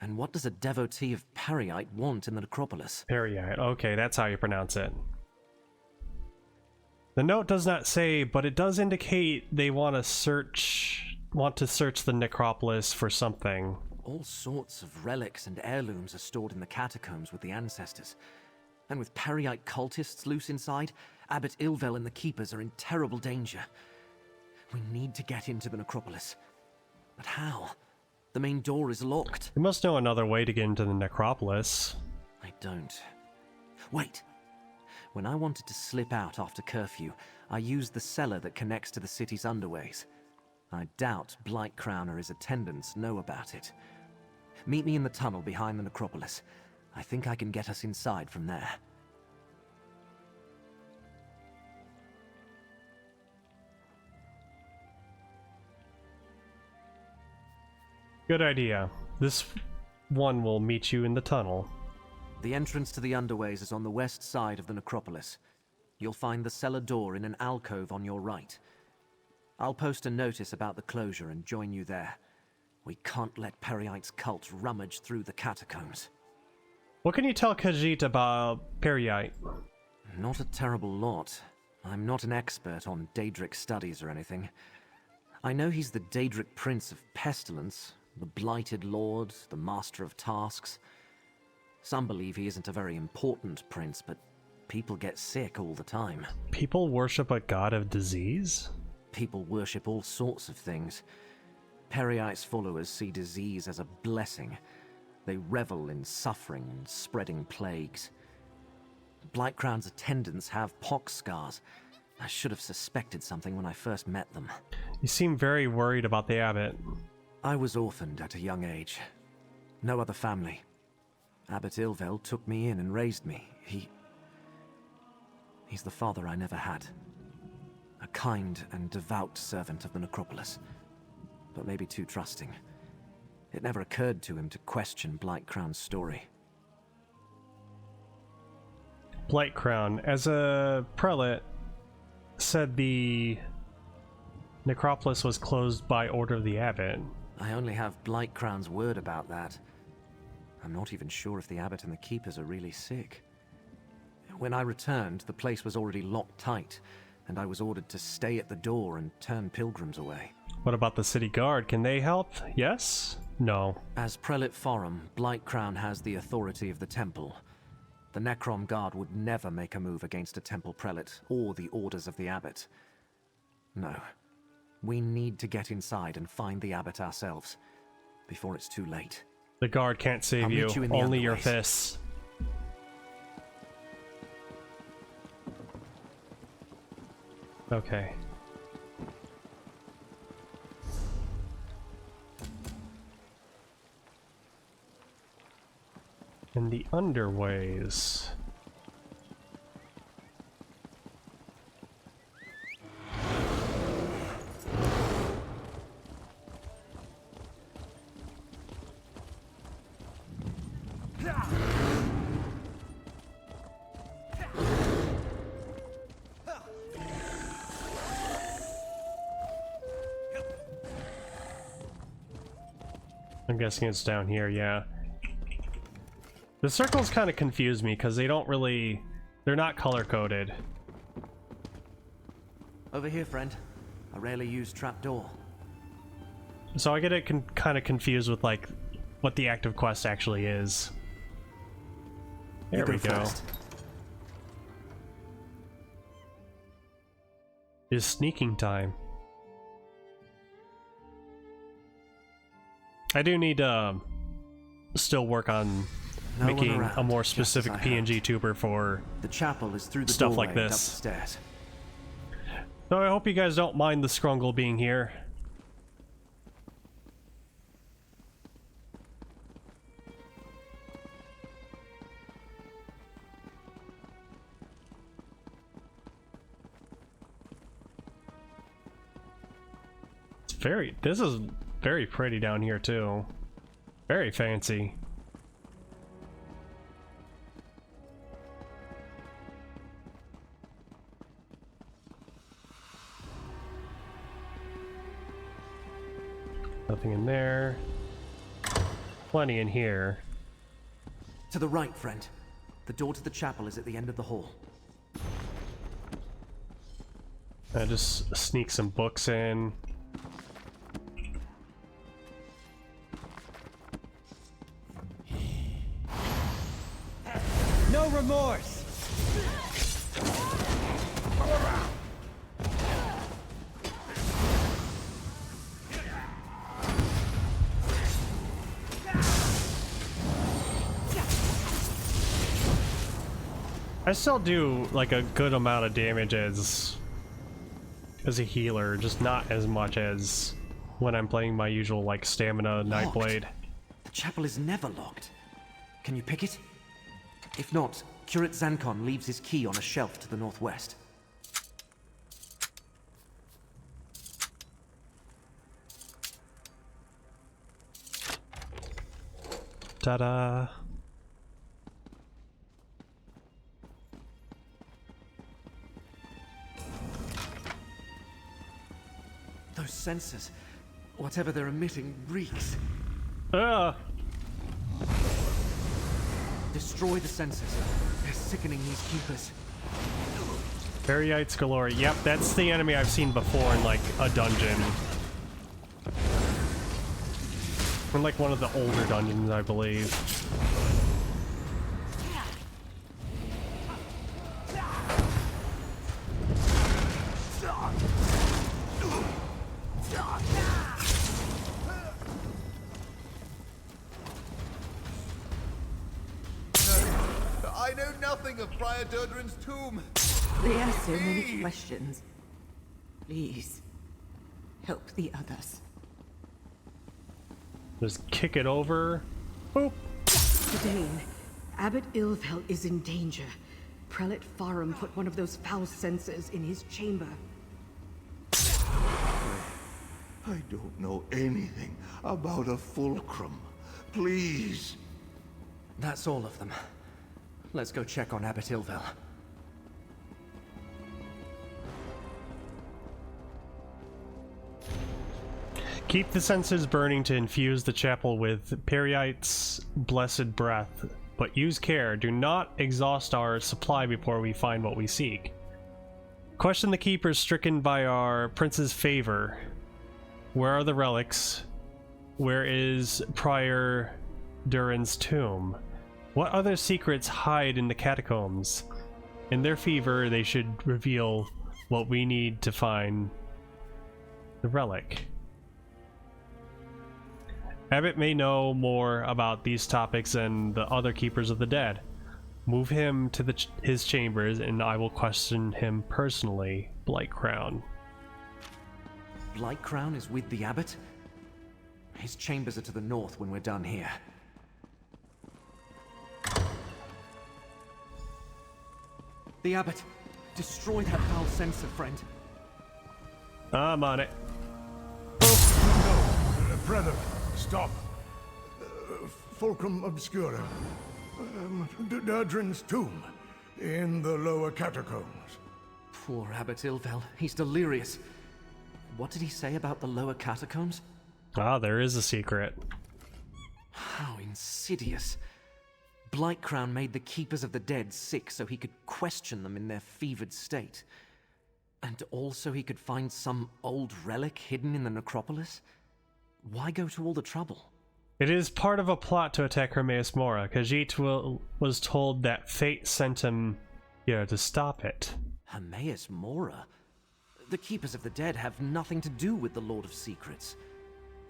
And what does a devotee of Periite want in the necropolis? Periite. Okay, that's how you pronounce it. The note does not say, but it does indicate they want to search the necropolis for something. All sorts of relics and heirlooms are stored in the catacombs with the ancestors. And with Periite cultists loose inside, Abbot Ilvel and the Keepers are in terrible danger. We need to get into the necropolis. But how? The main door is locked. You must know another way to get into the necropolis. I don't. Wait. When I wanted to slip out after curfew, I used the cellar that connects to the city's underways. I doubt Blightcrown or his attendants know about it. Meet me in the tunnel behind the necropolis. I think I can get us inside from there. Good idea. This one will meet you in the tunnel. The entrance to the underways is on the west side of the necropolis. You'll find the cellar door in an alcove on your right. I'll post a notice about the closure and join you there. We can't let Periite's cult rummage through the catacombs. What can you tell Khajiit about Periite? Not a terrible lot. I'm not an expert on Daedric studies or anything. I know he's the Daedric Prince of Pestilence, the Blighted Lord, the Master of Tasks. Some believe he isn't a very important prince, but people get sick all the time. People worship a god of disease? People worship all sorts of things. Periite's followers see disease as a blessing. They revel in suffering and spreading plagues. Blightcrown's attendants have pox scars. I should have suspected something when I first met them. You seem very worried about the abbot. I was orphaned at a young age. No other family. Abbot Ilvel took me in and raised me. He's the father I never had. A kind and devout servant of the necropolis. But maybe too trusting. It never occurred to him to question Blightcrown's story. Blightcrown, as a prelate, said the necropolis was closed by order of the abbot. I only have Blightcrown's word about that. I'm not even sure if the abbot and the keepers are really sick. When I returned, the place was already locked tight, and I was ordered to stay at the door and turn pilgrims away. What about the city guard? Can they help? Yes? No. As Prelate Forum, Blightcrown has the authority of the temple. The Necron guard would never make a move against a temple prelate or the orders of the abbot. No. We need to get inside and find the abbot ourselves, before it's too late. The guard can't save you, only your fists. Okay. And the underways. I'm guessing it's down here, yeah. The circles kind of confuse me because they don't really... they're not color-coded. Over here, friend. A rarely used trapdoor. So I get it kind of confused with, like, what the active quest actually is. There we go. It's sneaking time. I do need to still work on making a more specific PNG tuber for the chapel is through the stuff like doorway and this. up the stairs. So I hope you guys don't mind the scrungle being here. This is very pretty down here too. Very fancy. Nothing in there. Plenty in here. To the right, friend. The door to the chapel is at the end of the hall. I just sneak some books in. No remorse! I still do like a good amount of damage as a healer, just not as much as when I'm playing my usual like stamina Nightblade. The chapel is never locked. Can you pick it? If not, Curate Zancon leaves his key on a shelf to the northwest. Ta-da! Those sensors, whatever they're emitting, reeks. Destroy the sensors. They're sickening these keepers. Baryites galore. Yep, that's the enemy I've seen before in like a dungeon. In like one of the older dungeons, I believe. I know nothing of Friar Durdrin's tomb. There are so many questions. Please, help the others. Just kick it over. Boop. Gedane, Abbot Ilvel is in danger. Prelate Farum put one of those foul sensors in his chamber. I don't know anything about a fulcrum. Please. That's all of them. Let's go check on Abbot Ilvel. Keep the senses burning to infuse the chapel with Periite's blessed breath, but use care. Do not exhaust our supply before we find what we seek. Question the keepers stricken by our prince's favor. Where are the relics? Where is Prior Durin's tomb? What other secrets hide in the catacombs? In their fever, they should reveal what we need to find the relic. Abbot may know more about these topics than the other keepers of the dead. Move him to his chambers and I will question him personally. Blight Crown. Blight Crown is with the abbot? His chambers are to the north when we're done here. The abbot! Destroy that foul censer, friend. I'm on it. No, brother, stop. Fulcrum Obscura. Durdrin's tomb in the lower catacombs. Poor Abbot Ilvel. He's delirious. What did he say about the lower catacombs? Ah, there is a secret. How insidious. Blightcrown made the Keepers of the Dead sick so he could question them in their fevered state. And also he could find some old relic hidden in the necropolis? Why go to all the trouble? It is part of a plot to attack Hermaeus Mora. Khajiit was told that fate sent him here to stop it. Hermaeus Mora? The Keepers of the Dead have nothing to do with the Lord of Secrets.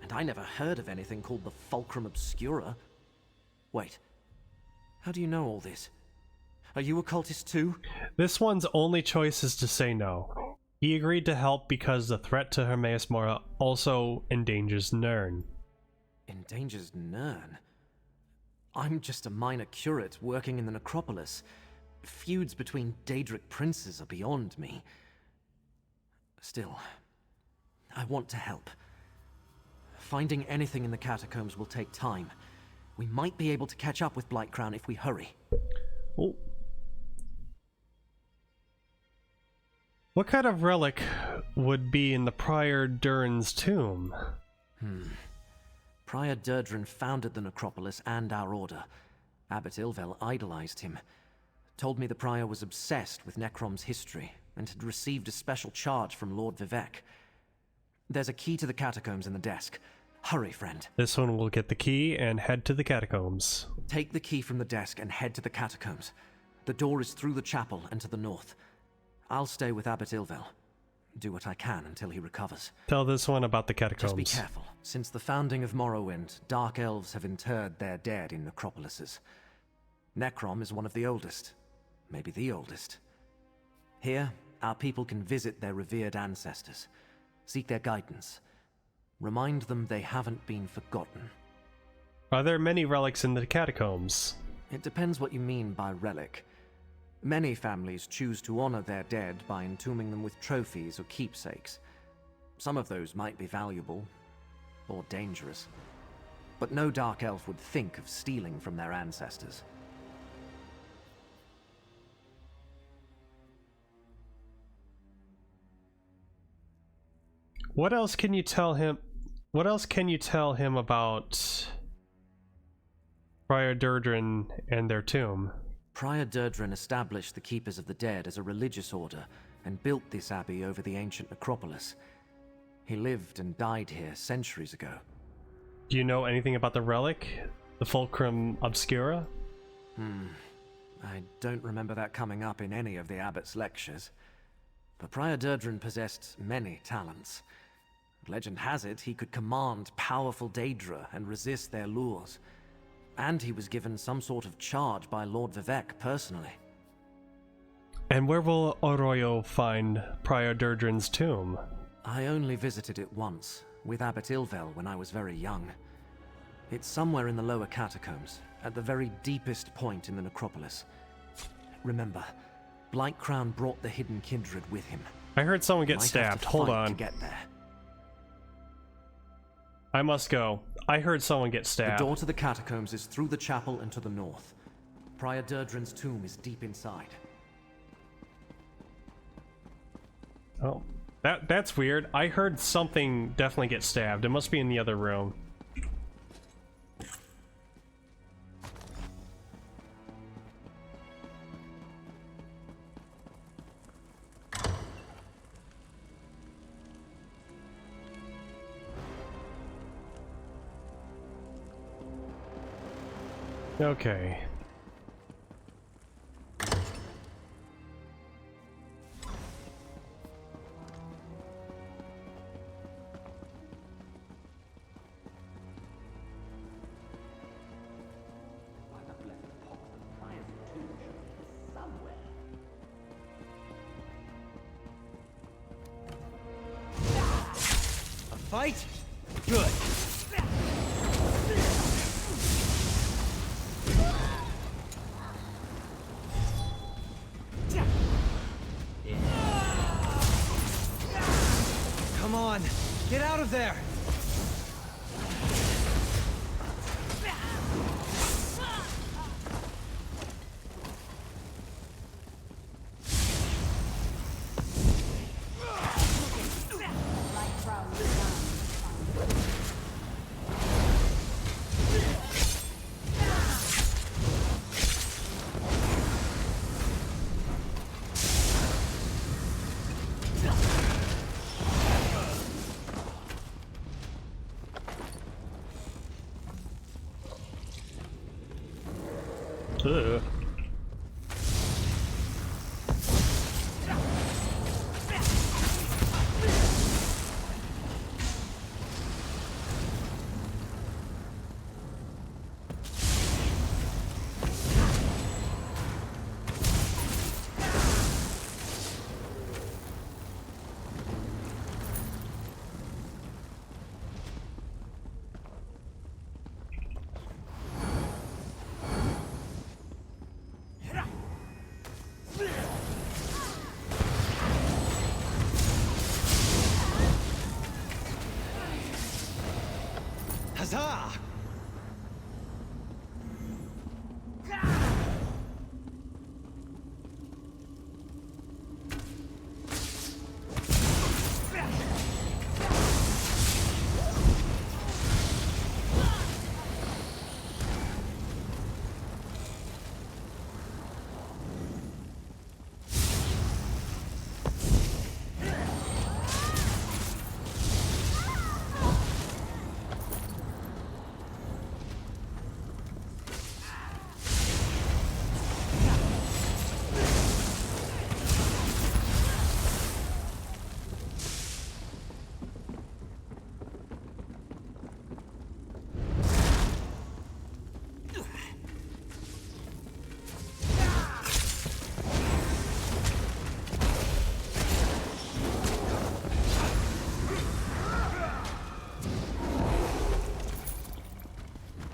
And I never heard of anything called the Fulcrum Obscura. Wait, how do you know all this? Are you a cultist too? This one's only choice is to say no. He agreed to help because the threat to Hermaeus Mora also endangers Nirn. Endangers Nirn? I'm just a minor curate working in the necropolis. Feuds between Daedric princes are beyond me. Still, I want to help. Finding anything in the catacombs will take time. We might be able to catch up with Blightcrown if we hurry. Oh. What kind of relic would be in the Prior Durin's tomb? Prior Durdrin founded the necropolis and our order. Abbot Ilvel idolized him. Told me the Prior was obsessed with Necrom's history and had received a special charge from Lord Vivec. There's a key to the catacombs in the desk. Hurry, friend. This one will get the key and head to the catacombs. Take the key from the desk and head to the catacombs. The door is through the chapel and to the north. I'll stay with Abbot Ilvel. Do what I can until he recovers. Tell this one about the catacombs. Just be careful. Since the founding of Morrowind, Dark Elves have interred their dead in necropolises. Necrom is one of the oldest. Maybe the oldest. Here, our people can visit their revered ancestors, seek their guidance, remind them they haven't been forgotten. Are there many relics in the catacombs? It depends what you mean by relic. Many families choose to honor their dead by entombing them with trophies or keepsakes. Some of those might be valuable, or dangerous. But no Dark Elf would think of stealing from their ancestors. What else can you tell him? What else can you tell him about Prior Durdrin and their tomb? Prior Durdrin established the Keepers of the Dead as a religious order and built this abbey over the ancient necropolis. He lived and died here centuries ago. Do you know anything about the relic? The Fulcrum Obscura? I don't remember that coming up in any of the abbot's lectures. But Prior Durdrin possessed many talents. Legend has it he could command powerful Daedra and resist their lures. And he was given some sort of charge by Lord Vivec personally. And where will Arroyo find Prior Durdrin's tomb? I only visited it once, with Abbot Ilvel when I was very young. It's somewhere in the lower catacombs, at the very deepest point in the necropolis. Remember, Blightcrown brought the hidden kindred with him. I heard someone get stabbed. Hold on. To get there. I must go. I heard someone get stabbed. The door to the catacombs is through the chapel and to the north. Prior Durdrin's tomb is deep inside. Oh, that's weird. I heard something definitely get stabbed. It must be in the other room. Okay. fight? Good. Come on, get out of there! Ugh. Huzzah!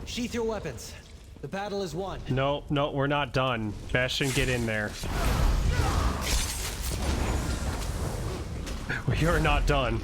Sheath your weapons. The battle is won. No, no, we're not done. Bastion, get in there. We are not done.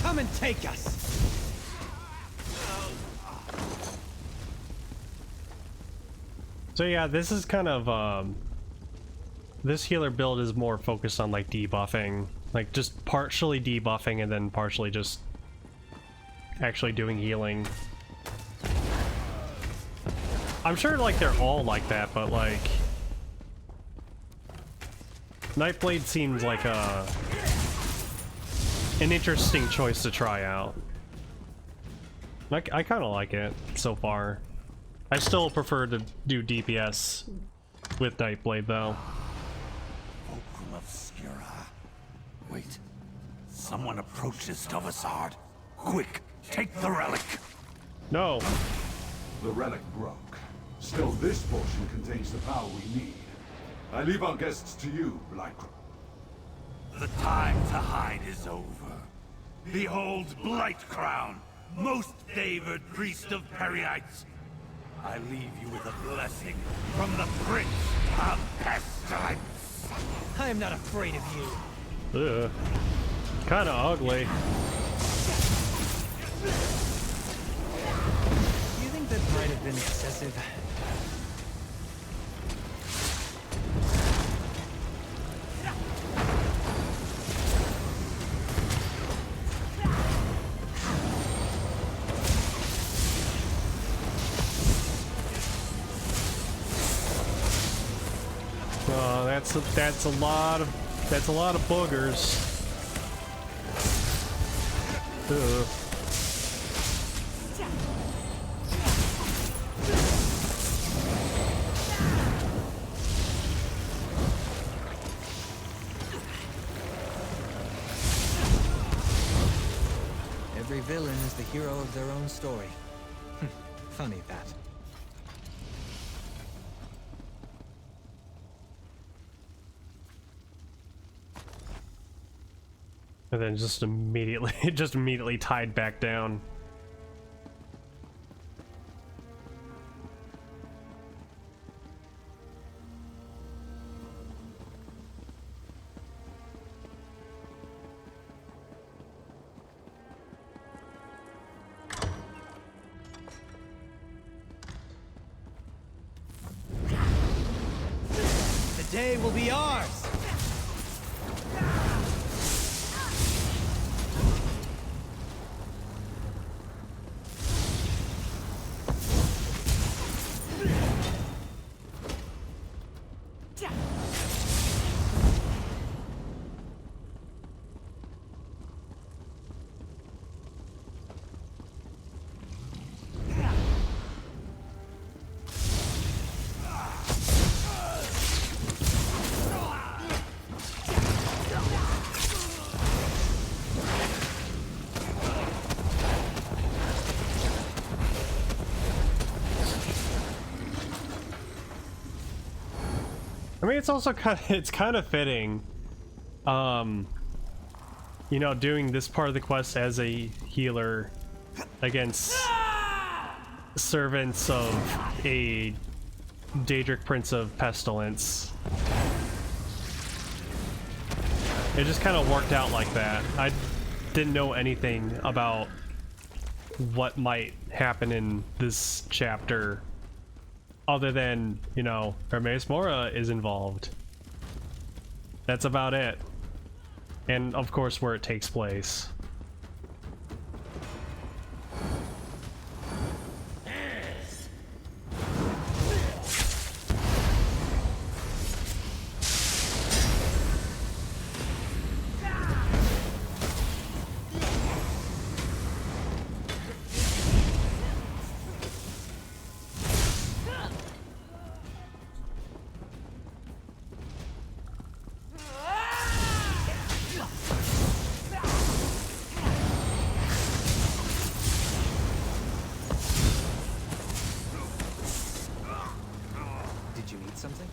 Come and take us! So yeah, this is kind of, this healer build is more focused on like debuffing, like just partially debuffing and then partially just actually doing healing. I'm sure like they're all like that, but like Nightblade seems like an interesting choice to try out. I kind of like it so far. I still prefer to do DPS with Nightblade though. Fulcrum Obscura. Wait. Someone approaches Tovasard. Quick, take the relic. No. The relic broke. Still, this portion contains the power we need. I leave our guests to you, Lycra. The time to hide is over. Behold Blightcrown, most favored priest of Perryites. I leave you with a blessing from the Prince of Pestilence. I am not afraid of you. Ugh. Kinda ugly. You think that might have been excessive? Oh, that's a lot of boogers. Ugh. Every villain is the hero of their own story. Funny that. And then just immediately tied back down. The day will be ours! I mean, it's also kind of fitting, you know, doing this part of the quest as a healer against servants of a Daedric Prince of Pestilence. It just kind of worked out like that. I didn't know anything about what might happen in this chapter, other than, you know, Hermes Mora is involved. That's about it. And of course where it takes place. Something?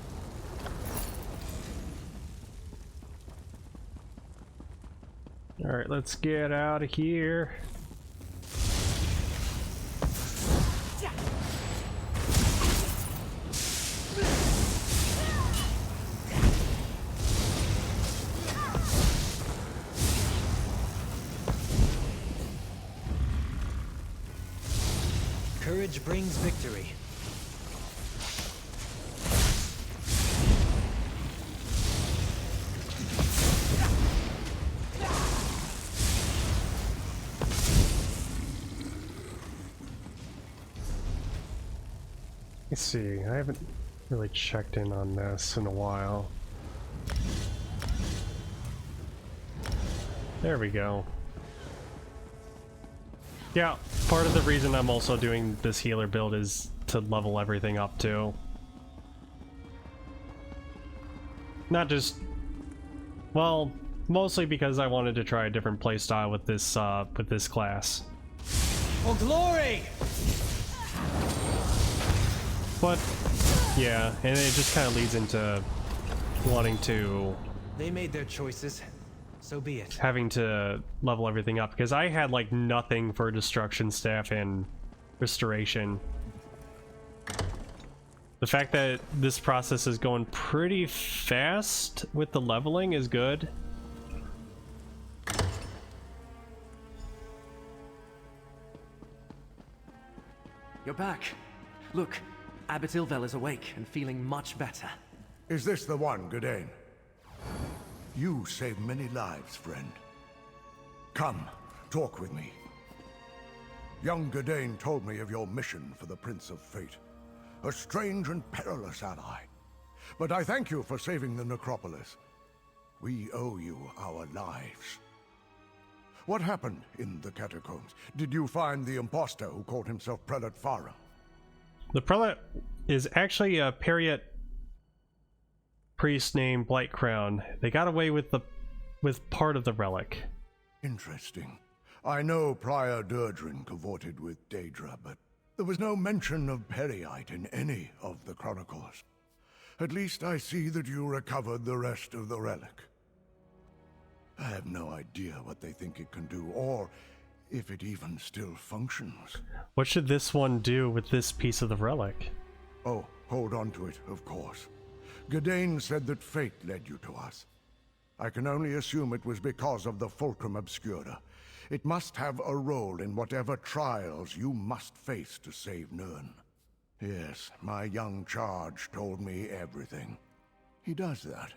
All right, let's get out of here. Courage brings victory. Let's see, I haven't really checked in on this in a while. There we go. Yeah, part of the reason I'm also doing this healer build is to level everything up too. Not just... well, mostly because I wanted to try a different playstyle with this class. For glory! But, yeah, and it just kind of leads into wanting to... They made their choices, so be it. Having to level everything up, because I had, like, nothing for destruction staff and restoration. The fact that this process is going pretty fast with the leveling is good. You're back. Look. Abbot Ilvel is awake and feeling much better. Is this the one, Gadain? You saved many lives, friend. Come, talk with me. Young Gadain told me of your mission for the Prince of Fate. A strange and perilous ally. But I thank you for saving the necropolis. We owe you our lives. What happened in the catacombs? Did you find the imposter who called himself Prelate Farum? The prelate is actually a Periot priest named Blightcrown. They got away with part of the relic. Interesting. I know Prior Durdrin cavorted with Daedra, but there was no mention of Periite in any of the chronicles. At least I see that you recovered the rest of the relic. I have no idea what they think it can do, or if it even still functions. What should this one do with this piece of the relic? Oh, hold on to it, of course. Gadain said that fate led you to us. I can only assume it was because of the Fulcrum Obscura. It must have a role in whatever trials you must face to save Nirn. Yes, my young charge told me everything. He does that.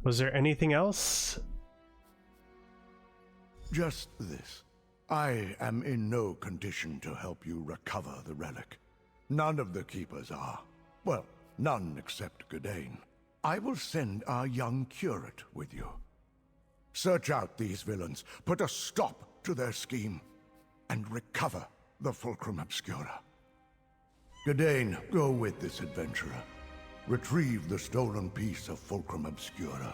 Was there anything else? Just this. I am in no condition to help you recover the relic. None of the Keepers are. Well, none except Gadain. I will send our young curate with you. Search out these villains, put a stop to their scheme, and recover the Fulcrum Obscura. Gadain, go with this adventurer. Retrieve the stolen piece of Fulcrum Obscura.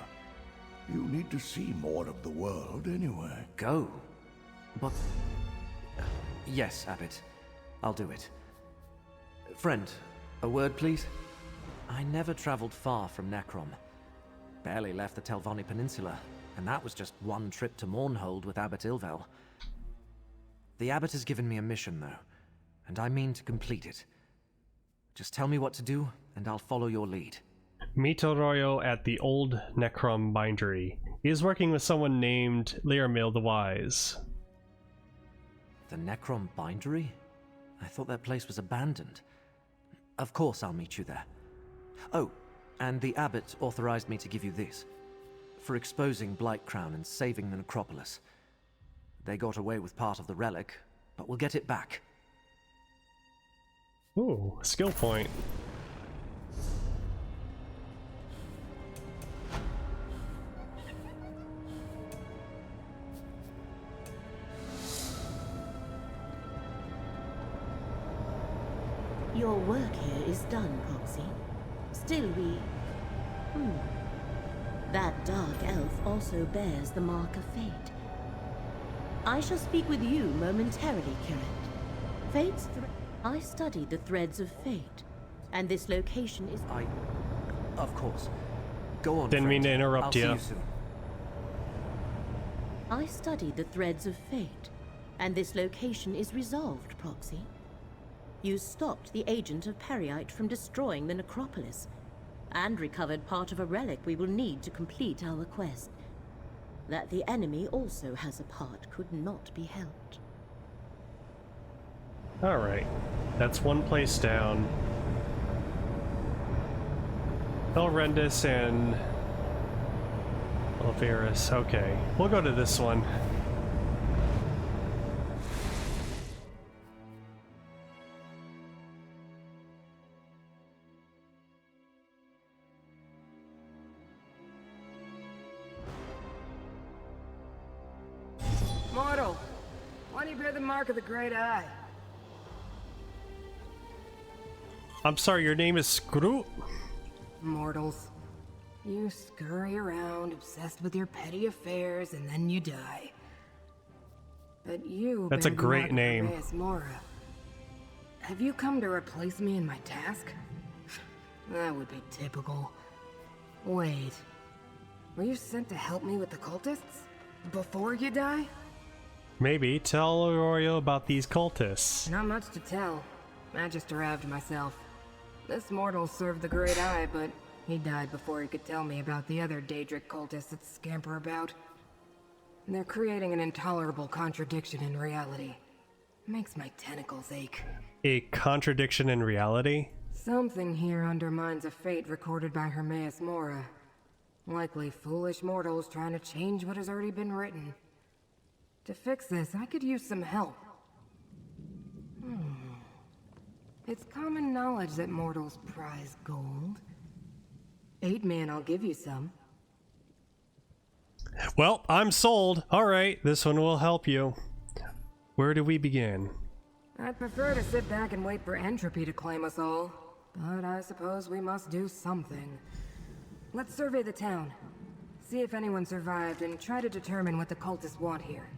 You need to see more of the world anyway. Go? But... yes, Abbot. I'll do it. Friend, a word please? I never traveled far from Necron. Barely left the Telvanni Peninsula, and that was just one trip to Mournhold with Abbot Ilvel. The Abbot has given me a mission, though, and I mean to complete it. Just tell me what to do, and I'll follow your lead. Meet Arroyo at the old Necron bindery. He is working with someone named Learmil the Wise. The Necron bindery? I thought that place was abandoned. Of course I'll meet you there. Oh, and the Abbot authorized me to give you this. For exposing Blightcrown and saving the necropolis. They got away with part of the relic, but we'll get it back. Ooh, skill point. Your work here is done, Proxy. Still we... That dark elf also bears the mark of fate. I shall speak with you momentarily, Curate. Fate's I studied the threads of fate, and this location is... Of course. Go on, Didn't mean to interrupt I'll see you. you soon. I studied the threads of fate, and this location is resolved, Proxy. You stopped the agent of Periite from destroying the necropolis, and recovered part of a relic we will need to complete our quest. That the enemy also has a part could not be helped. Alright, that's one place down. Elrendis and Alvarez. Okay, we'll go to this one. Mortal, why do you bear the mark of the Great Eye? I'm sorry, your name is Screw? Mortals. You scurry around, obsessed with your petty affairs, and then you die. But you That's a bear the great mark of name. Reyes Mora. Have you come to replace me in my task? That would be typical. Wait. Were you sent to help me with the cultists? Before you die? Maybe. Tell Arroyo about these cultists. Not much to tell. I just arrived myself. This mortal served the Great Eye, but he died before he could tell me about the other Daedric cultists that scamper about. They're creating an intolerable contradiction in reality. Makes my tentacles ache. A contradiction in reality? Something here undermines a fate recorded by Reyes Mora. Likely foolish mortals trying to change what has already been written. To fix this, I could use some help. It's common knowledge that mortals prize gold. 8 men, I'll give you some. Well, I'm sold. Alright, this one will help you. Where do we begin? I'd prefer to sit back and wait for entropy to claim us all. But I suppose we must do something. Let's survey the town. See if anyone survived and try to determine what the cultists want here.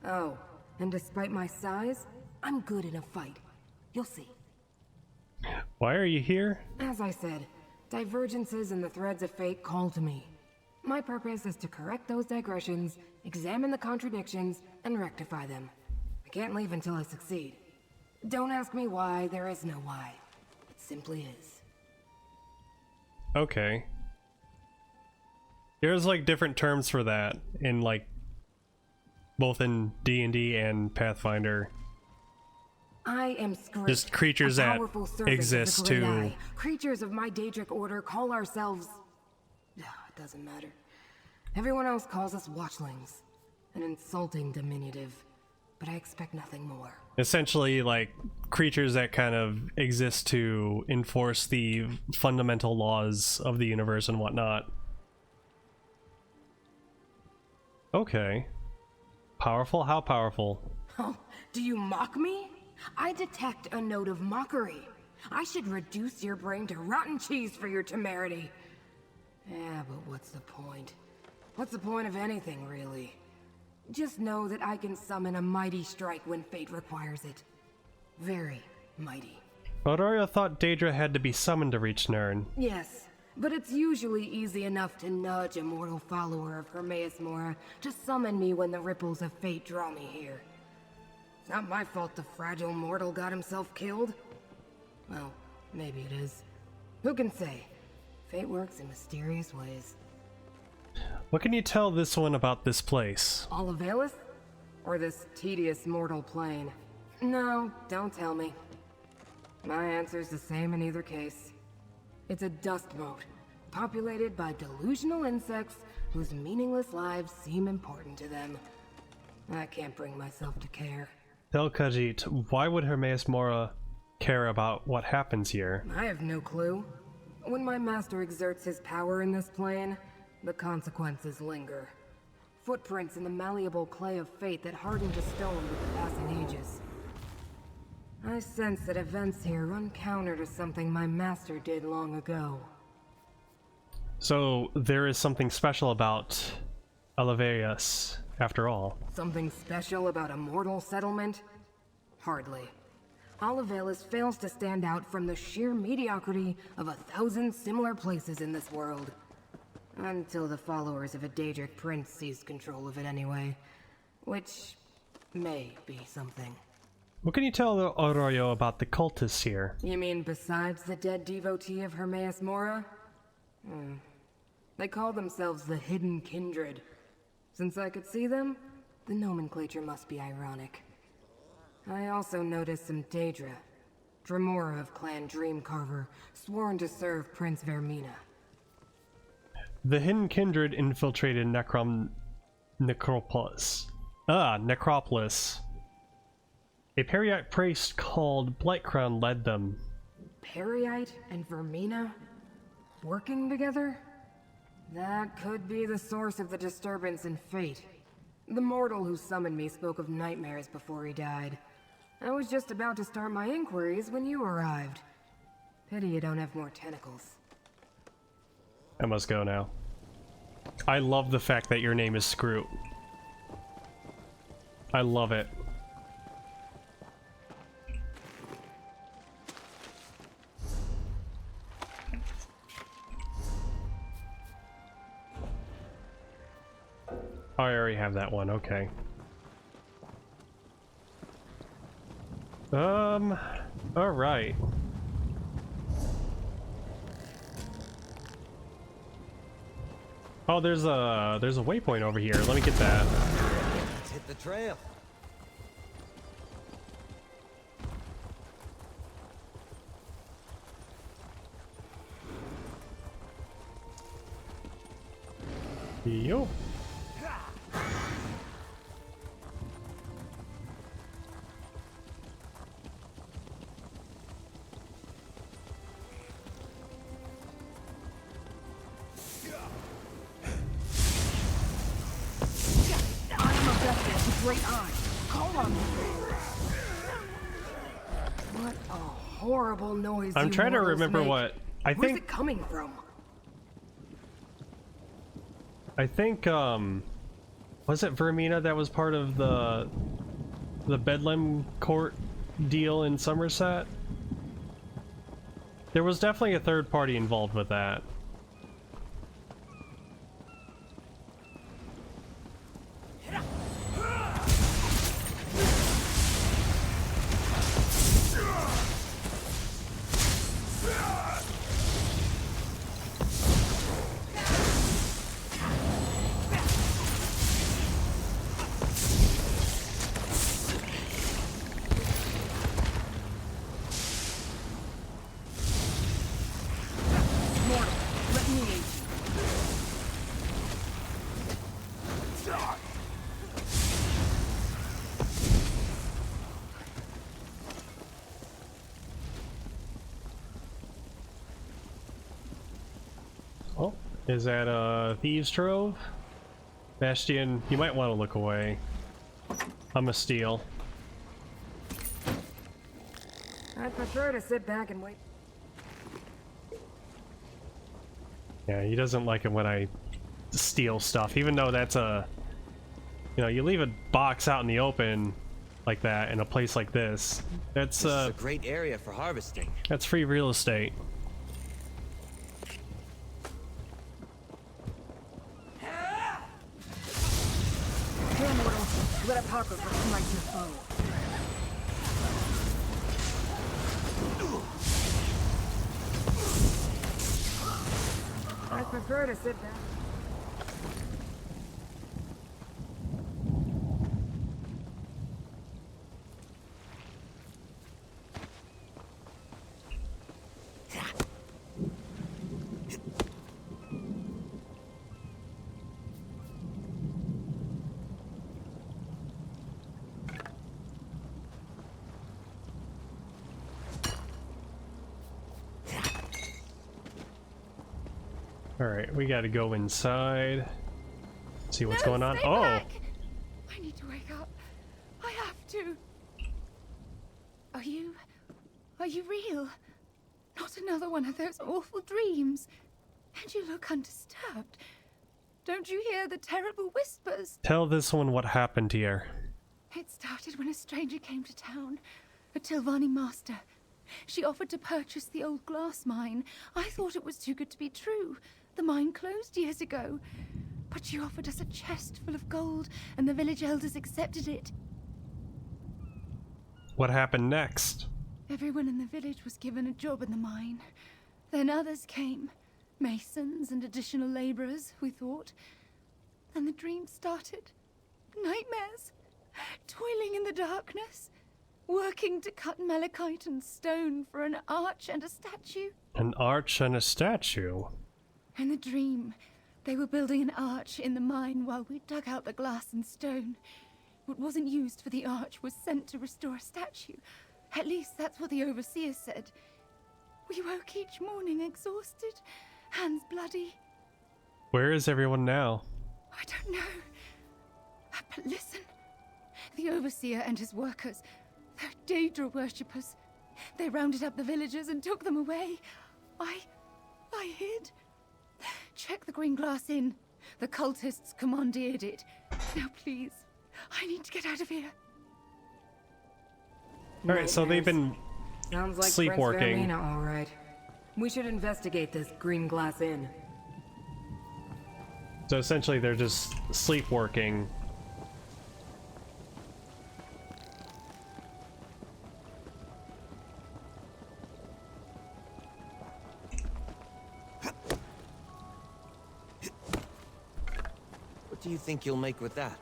Oh, and despite my size, I'm good in a fight. You'll see. Why are you here? As I said, divergences in the threads of fate call to me. My purpose is to correct those digressions, examine the contradictions, and rectify them. I can't leave until I succeed. Don't ask me why, there is no why. It simply is. Okay. There's like different terms for that in like both in D&D and Pathfinder. I am Script, just creatures a that powerful servant exist of the Great to Eye. Creatures of my Daedric order call ourselves... It doesn't matter. Everyone else calls us watchlings. An insulting diminutive. But I expect nothing more. essentially like creatures that kind of exist to enforce the fundamental laws of the universe and whatnot. Okay. Powerful? How powerful? Oh, do you mock me? I detect a note of mockery. I should reduce your brain to rotten cheese for your temerity. Yeah, but what's the point? What's the point of anything, really? Just know that I can summon a mighty strike when fate requires it. Very mighty. Auroria thought Daedra had to be summoned to reach Nirn. Yes, but it's usually easy enough to nudge a mortal follower of Hermaeus Mora to summon me when the ripples of fate draw me here. It's not my fault the fragile mortal got himself killed. Well, maybe it is. Who can say? Fate works in mysterious ways. What can you tell this one about this place? Olivalis? Or this tedious mortal plane? No, don't tell me. My answer's the same in either case. It's a dust mote, populated by delusional insects whose meaningless lives seem important to them. I can't bring myself to care. Tell Khajiit, why would Hermaeus Mora care about what happens here? I have no clue. When my master exerts his power in this plane, the consequences linger. Footprints in the malleable clay of fate that harden to stone with the passing ages. I sense that events here run counter to something my master did long ago. So there is something special about Olivalis, after all. Something special about a mortal settlement? Hardly. Olivalis fails to stand out from the sheer mediocrity of 1,000 similar places in this world. Until the followers of a Daedric prince seized control of it anyway. Which may be something. What can you tell Aurorio about the cultists here? You mean besides the dead devotee of Hermaeus Mora? They call themselves the Hidden Kindred. Since I could see them, the nomenclature must be ironic. I also noticed some Daedra, Dremora of Clan Dreamcarver, sworn to serve Prince Vermina. The Hidden Kindred infiltrated Necropolis. Necropolis. A Periite priest called Blightcrown led them. Periite and Vermina? Working together? That could be the source of the disturbance in fate. The mortal who summoned me spoke of nightmares before he died. I was just about to start my inquiries when you arrived. Pity you don't have more tentacles. I must go now. I love the fact that your name is Scroot. I love it. Oh, I already have that one, okay. Alright. Oh, there's a waypoint over here. Let me get that. Let's hit the trail. Yo. Great eye. Call on me. What a horrible noise. I'm trying to remember what I Where's think. it coming from? I think Was it Vermina that was part of the Bedlam court deal in Somerset? There was definitely a third party involved with that. Oh, is that a Thieves' Trove? Bastion, you might want to look away. I'm a steal. I'd prefer to sit back and wait. Yeah, he doesn't like it when I steal stuff, even though that's a... You know, you leave a box out in the open like that in a place like this. That's This is a great area for harvesting. That's free real estate. Hey, mortal, let a popper like your foe. I prefer to sit back. Alright, we gotta go inside. See what's going on. Stay Oh! back. I need to wake up. I have to. Are you real? Not another one of those awful dreams. And you look undisturbed. Don't you hear the terrible whispers? Tell this one what happened here. It started when a stranger came to town, a Tilvani master. She offered to purchase the old glass mine. I thought it was too good to be true. The mine closed years ago. But she offered us a chest full of gold, and the village elders accepted it. What happened next? Everyone in the village was given a job in the mine. Then others came. Masons and additional laborers, we thought. And the dream started. Nightmares. Toiling in the darkness. Working to cut malachite and stone for an arch and a statue. An arch and a statue? In the dream, they were building an arch in the mine while we dug out the glass and stone. What wasn't used for the arch was sent to restore a statue. At least that's what the overseer said. We woke each morning exhausted, hands bloody. Where is everyone now? I don't know. But listen. The overseer and his workers, they're Daedra worshippers. They rounded up the villagers and took them away. I hid. Check the Green Glass Inn. The cultists commandeered it. Now please, I need to get out of here. Alright, so they've been Sounds like sleepwalking. Vermina, all right. We should investigate this Green Glass Inn. So essentially they're just sleepwalking. What do you think you'll make with that?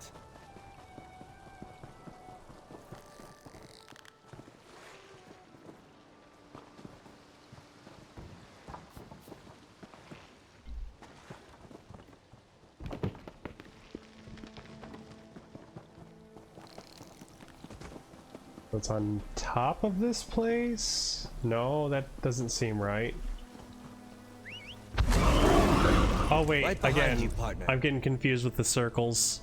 What's on top of this place? No, that doesn't seem right. Oh wait, Right behind again, you, partner. I'm getting confused with the circles.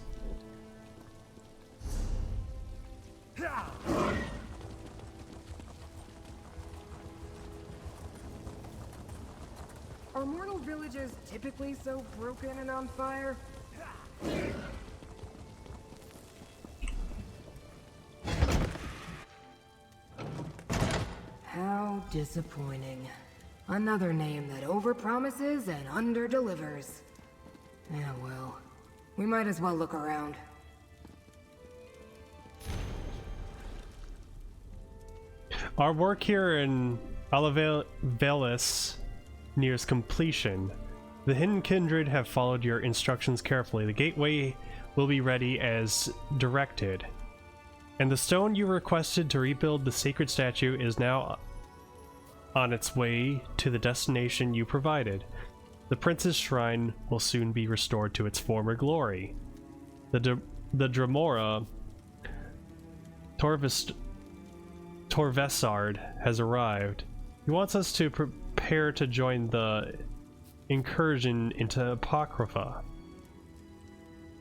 Are mortal villages typically so broken and on fire? disappointing. Another name that overpromises and underdelivers. Yeah, well, we might as well look around. Our work here in Alavelis nears completion. The Hidden Kindred have followed your instructions carefully. The gateway will be ready as directed. And the stone you requested to rebuild the sacred statue is now on its way to the destination you provided. The Prince's Shrine will soon be restored to its former glory. The Dremora Torvesard has arrived. He wants us to prepare to join the incursion into Apocrypha.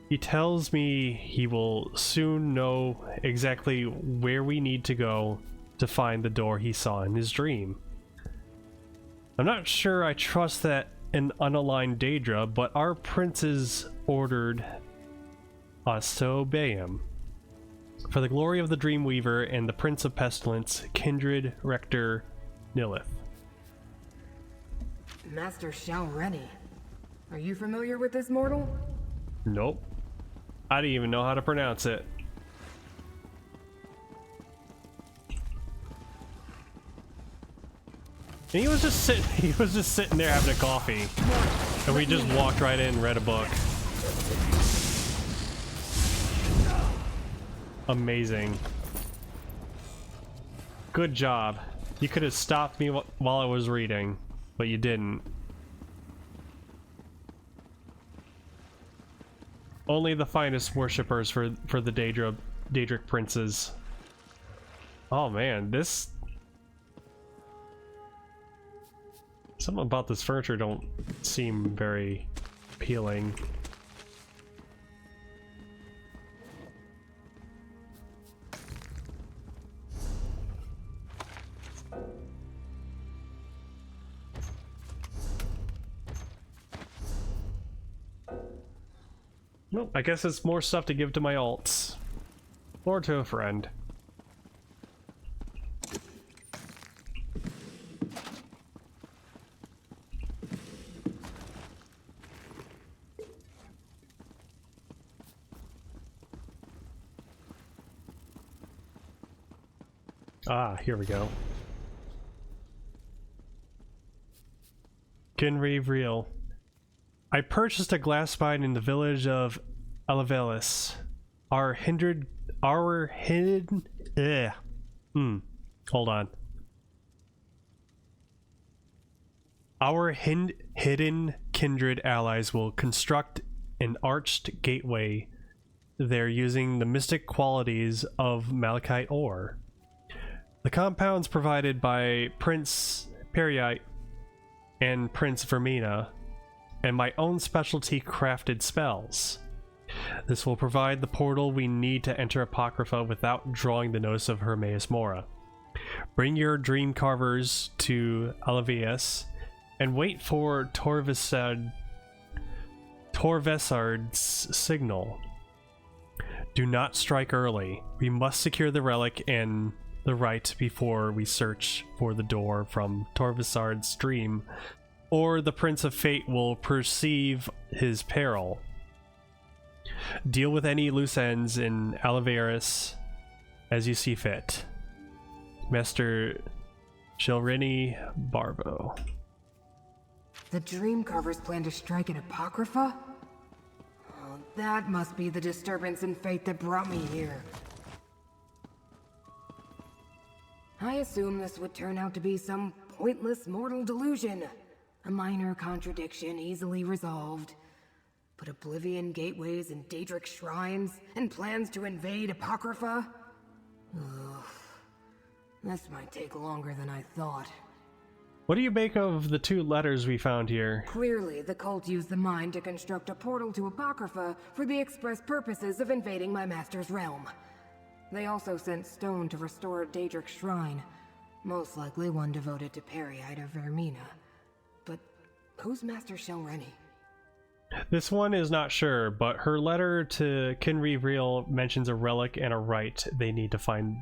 He tells me he will soon know exactly where we need to go to find the door he saw in his dream. I'm not sure I trust that an unaligned Daedra, but our princes ordered us to obey him. For the glory of the Dreamweaver and the Prince of Pestilence, Kindred Rector Nilith. Master Shalreni. Are you familiar with this mortal? Nope. I didn't even know how to pronounce it. And he was just sitting there having a coffee. And we just walked right in and read a book. Amazing. Good job. You could have stopped me while I was reading, but you didn't. Only the finest worshippers for the Daedric princes. Oh man, this... Something about this furniture don't seem very appealing. Nope, I guess it's more stuff to give to my alts. Or to a friend. Ah, here we go. TheRiverBlues. I purchased a glass spine in the village of Alavelis. Our hidden hold on. Our hidden kindred allies will construct an arched gateway there using the mystic qualities of malachite ore. The compounds provided by Prince Periite and Prince Vermina, and my own specialty crafted spells. This will provide the portal we need to enter Apocrypha without drawing the notice of Hermaeus Mora. Bring your dream carvers to Alavias and wait for Torvesard's signal. Do not strike early. We must secure the relic and the right before we search for the door from Torvesard's dream, or the Prince of Fate will perceive his peril. Deal with any loose ends in Alaveris as you see fit. Master Shalreni Barbo. The Dreamcarvers plan to strike at Apocrypha? Oh, that must be the disturbance in fate that brought me here. I assume this would turn out to be some pointless mortal delusion. A minor contradiction easily resolved. But Oblivion gateways and Daedric shrines, and plans to invade Apocrypha? Ugh. This might take longer than I thought. What do you make of the two letters we found here? Clearly, the cult used the mind to construct a portal to Apocrypha for the express purposes of invading my master's realm. They also sent stone to restore a Daedric shrine, most likely one devoted to Periite or Vermina. But who's Master Shalreni? This one is not sure, but her letter to TheRiverBlues mentions a relic and a rite they need to find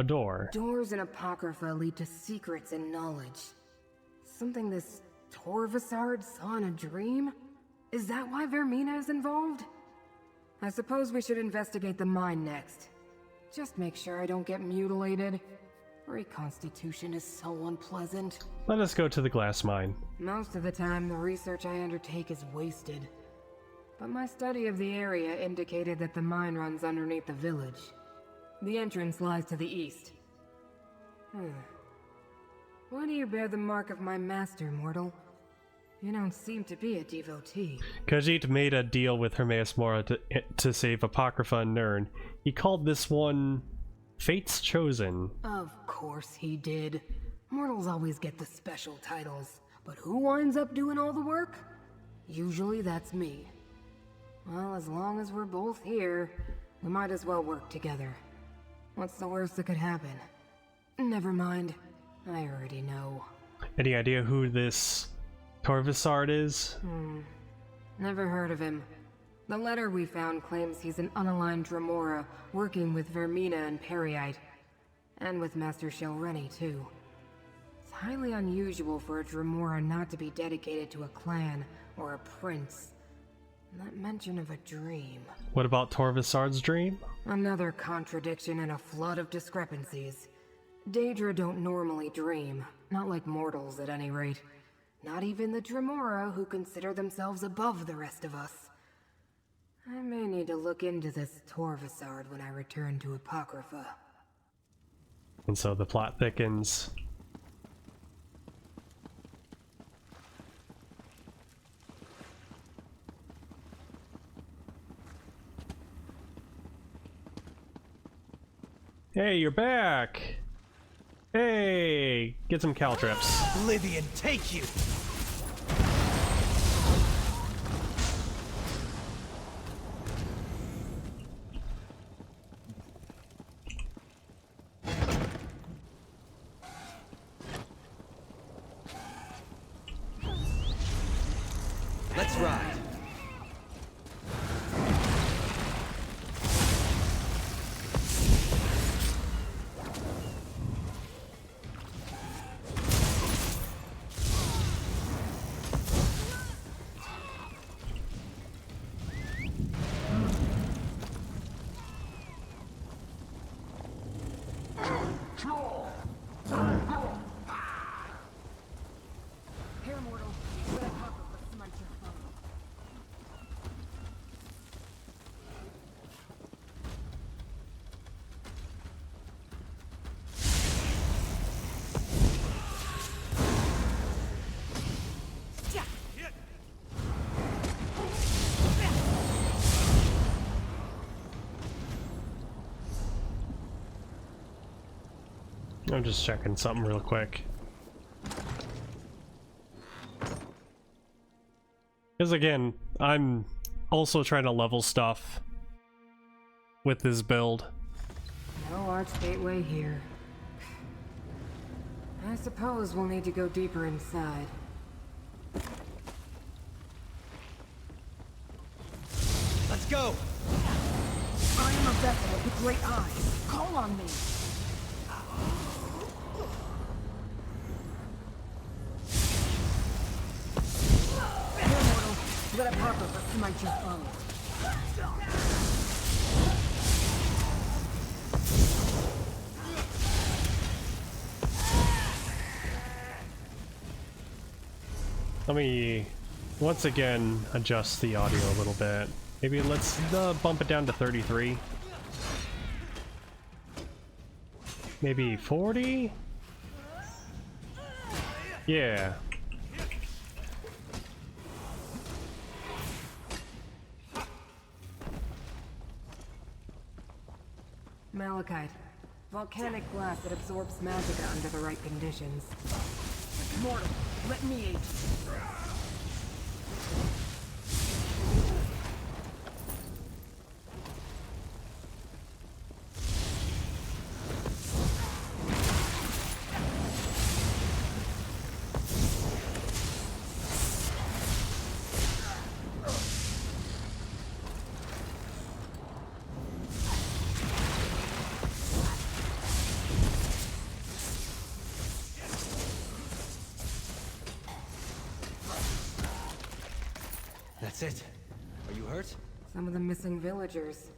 A door. Doors in Apocrypha lead to secrets and knowledge. Something this Torvasard saw in a dream? Is that why Vermina is involved? I suppose we should investigate the mine next. Just make sure I don't get mutilated. Reconstitution is so unpleasant. Let us go to the glass mine. Most of the time, the research I undertake is wasted. But my study of the area indicated that the mine runs underneath the village. The entrance lies to the east. Why do you bear the mark of my master, mortal? You don't seem to be a devotee. Khajiit made a deal with Hermaeus Mora to save Apocrypha and Nirn. He called this one Fate's Chosen. Of course he did. Mortals always get the special titles, but who winds up doing all the work? Usually that's me. Well, as long as we're both here, we might as well work together. What's the worst that could happen? Never mind. I already know. Any idea who this Torvasard is? Never heard of him. The letter we found claims he's an unaligned Dremora working with Vermina and Periite. And with Master Shelreni, too. It's highly unusual for a Dremora not to be dedicated to a clan or a prince. Not mention of a dream. What about Torvasard's dream? Another contradiction and a flood of discrepancies. Daedra don't normally dream. Not like mortals, at any rate. Not even the Dremora, who consider themselves above the rest of us. I may need to look into this Torvasard when I return to Apocrypha. And so the plot thickens. Hey, you're back! Hey! Get some caltrips. Livian, take you! Let's ride. I'm just checking something real quick. Because again, I'm also trying to level stuff with this build. No arch gateway here. I suppose we'll need to go deeper inside. Let's go! I am a vessel with great eyes. Call on me. Let Apocrypha smite your foe. Let me once again adjust the audio a little bit. Maybe let's bump it down to 33. Maybe 40? Yeah. Malachite. Volcanic glass that absorbs magicka under the right conditions. Mortal, let me aid you. That's it. Are you hurt? Some of the missing villagers.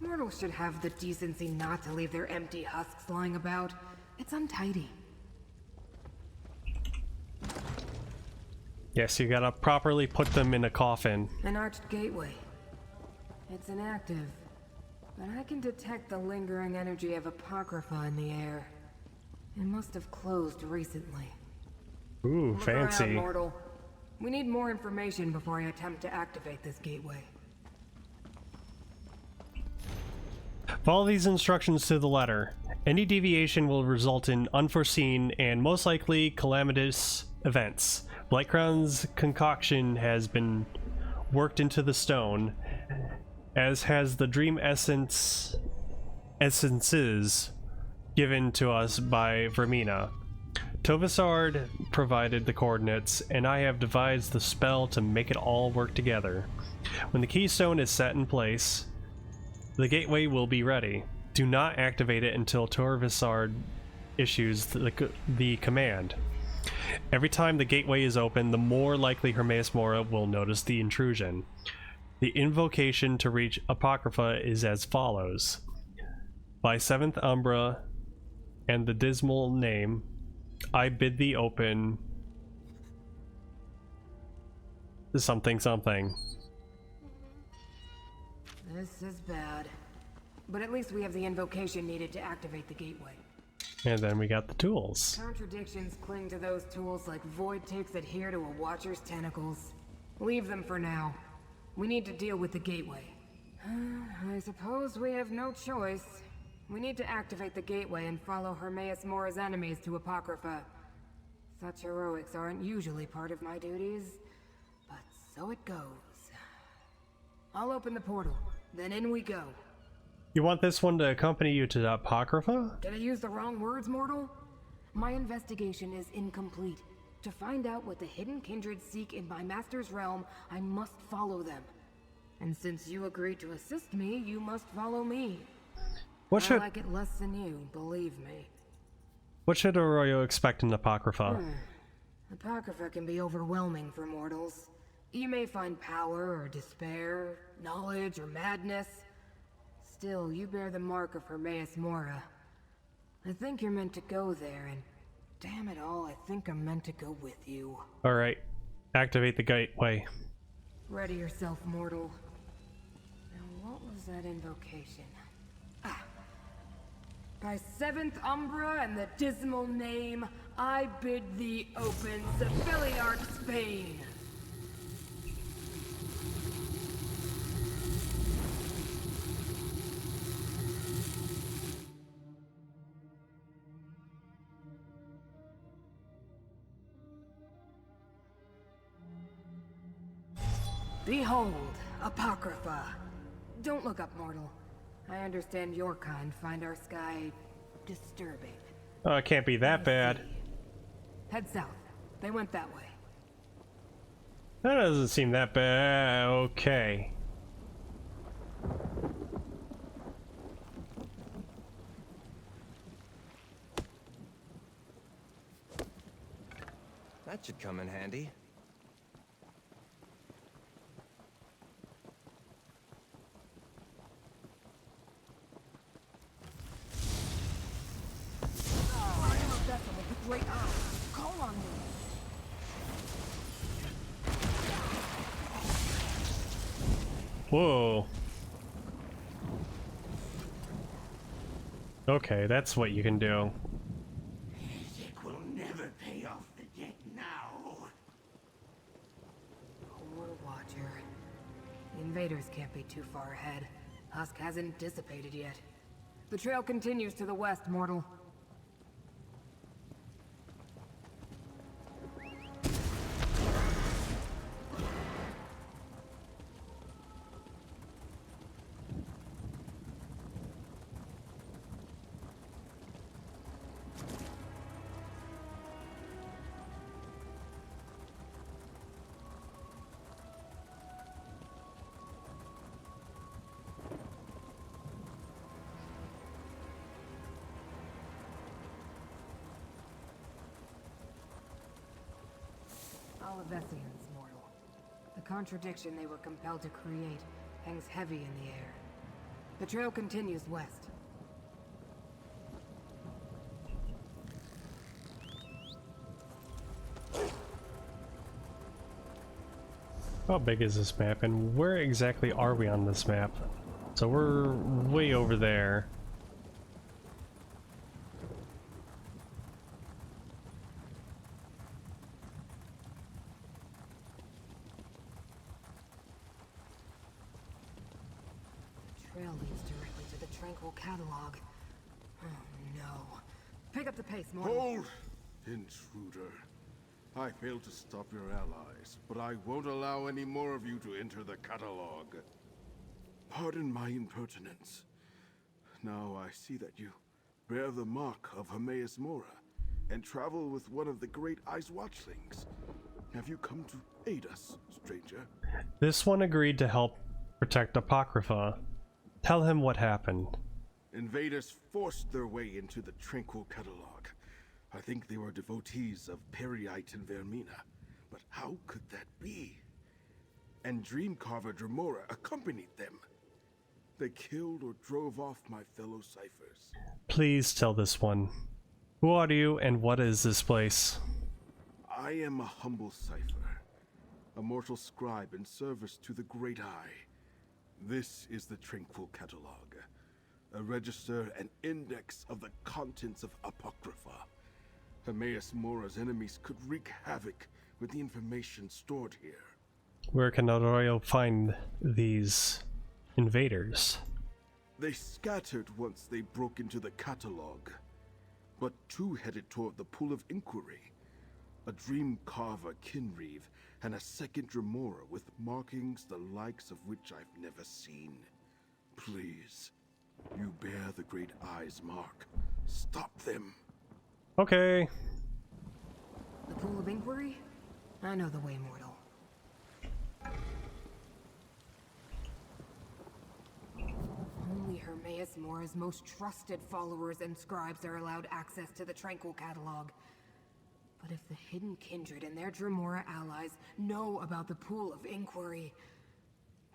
Mortals should have the decency not to leave their empty husks lying about. It's untidy. Yes, you gotta properly put them in a coffin. An arched gateway. It's inactive, but I can detect the lingering energy of Apocrypha in the air. It must have closed recently. Ooh, Look fancy. around, mortal. We need more information before I attempt to activate this gateway. Follow these instructions to the letter. Any deviation will result in unforeseen and most likely calamitous events. Blightcrown's concoction has been worked into the stone, as has the dream essences given to us by Vermina. Tovisard provided the coordinates, and I have devised the spell to make it all work together. When the keystone is set in place, the gateway will be ready. Do not activate it until Tovisard issues the command. Every time the gateway is open, the more likely Hermaeus Mora will notice the intrusion. The invocation to reach Apocrypha is as follows. By 7th Umbra and the dismal name, I bid thee open something something. This is bad. But at least we have the invocation needed to activate the gateway. And then we got the tools. Contradictions cling to those tools like void tapes adhere to a watcher's tentacles. Leave them for now. We need to deal with the gateway. I suppose we have no choice. We need to activate the gateway and follow Hermaeus Mora's enemies to Apocrypha. Such heroics aren't usually part of my duties, but so it goes. I'll open the portal, then in we go. You want this one to accompany you to Apocrypha? Did I use the wrong words, mortal? My investigation is incomplete. To find out what the hidden kindred seek in my master's realm, I must follow them. And since you agreed to assist me, you must follow me. I like it less than you, believe me. What should Arroyo expect in Apocrypha? Apocrypha can be overwhelming for mortals. You may find power or despair, knowledge or madness. Still, you bear the mark of Hermaeus Mora. I think you're meant to go there, and damn it all, I think I'm meant to go with you. Alright, activate the gateway. Ready yourself, mortal. Now, what was that invocation? By 7th Umbra and the dismal name, I bid thee open Seviliarch Spain. Behold, Apocrypha. Don't look up, mortal. I understand your kind find our sky disturbing. Oh, it can't be that bad. Head south. They went that way. That doesn't seem that bad. Okay. That should come in handy. Great eye. Call on me. Whoa. Okay, that's what you can do. It will never pay off the debt now. Poor Watcher. The invaders can't be too far ahead. Husk hasn't dissipated yet. The trail continues to the west, mortal. Olivesians, mortal. The contradiction they were compelled to create hangs heavy in the air. The trail continues west. How big is this map, and where exactly are we on this map? So we're way over there. The trail leads directly to the Tranquil Catalog. Oh no. Pick up the pace, Mortal. Hold! Intruder. I failed to stop your allies, but I won't allow any more of you to enter the catalog. Pardon my impertinence. Now I see that you bear the mark of Hermaeus Mora and travel with one of the Great Eye's watchlings. Have you come to aid us, stranger? This one agreed to help protect Apocrypha. Tell him what happened. Invaders forced their way into the Tranquil Catalog. I think they were devotees of Periite and Vermina. But how could that be? And Dreamcarver Dremora accompanied them. They killed or drove off my fellow ciphers. Please tell this one. Who are you and what is this place? I am a humble cipher, a mortal scribe in service to the Great Eye. This is the Tranquil Catalog, a register and index of the contents of Apocrypha. Hermaeus Mora's enemies could wreak havoc with the information stored here. Where can Arroyo find these invaders? They scattered once they broke into the catalog, but two headed toward the Pool of Inquiry. A Dreamcarver Kinreeve and a second Dremora with markings the likes of which I've never seen. Please, you bear the Great Eye's mark. Stop them. Okay. The Pool of Inquiry? I know the way, Mortal. Only Hermaeus Mora's most trusted followers and scribes are allowed access to the Tranquil Catalog. But if the Hidden Kindred and their Dremora allies know about the Pool of Inquiry,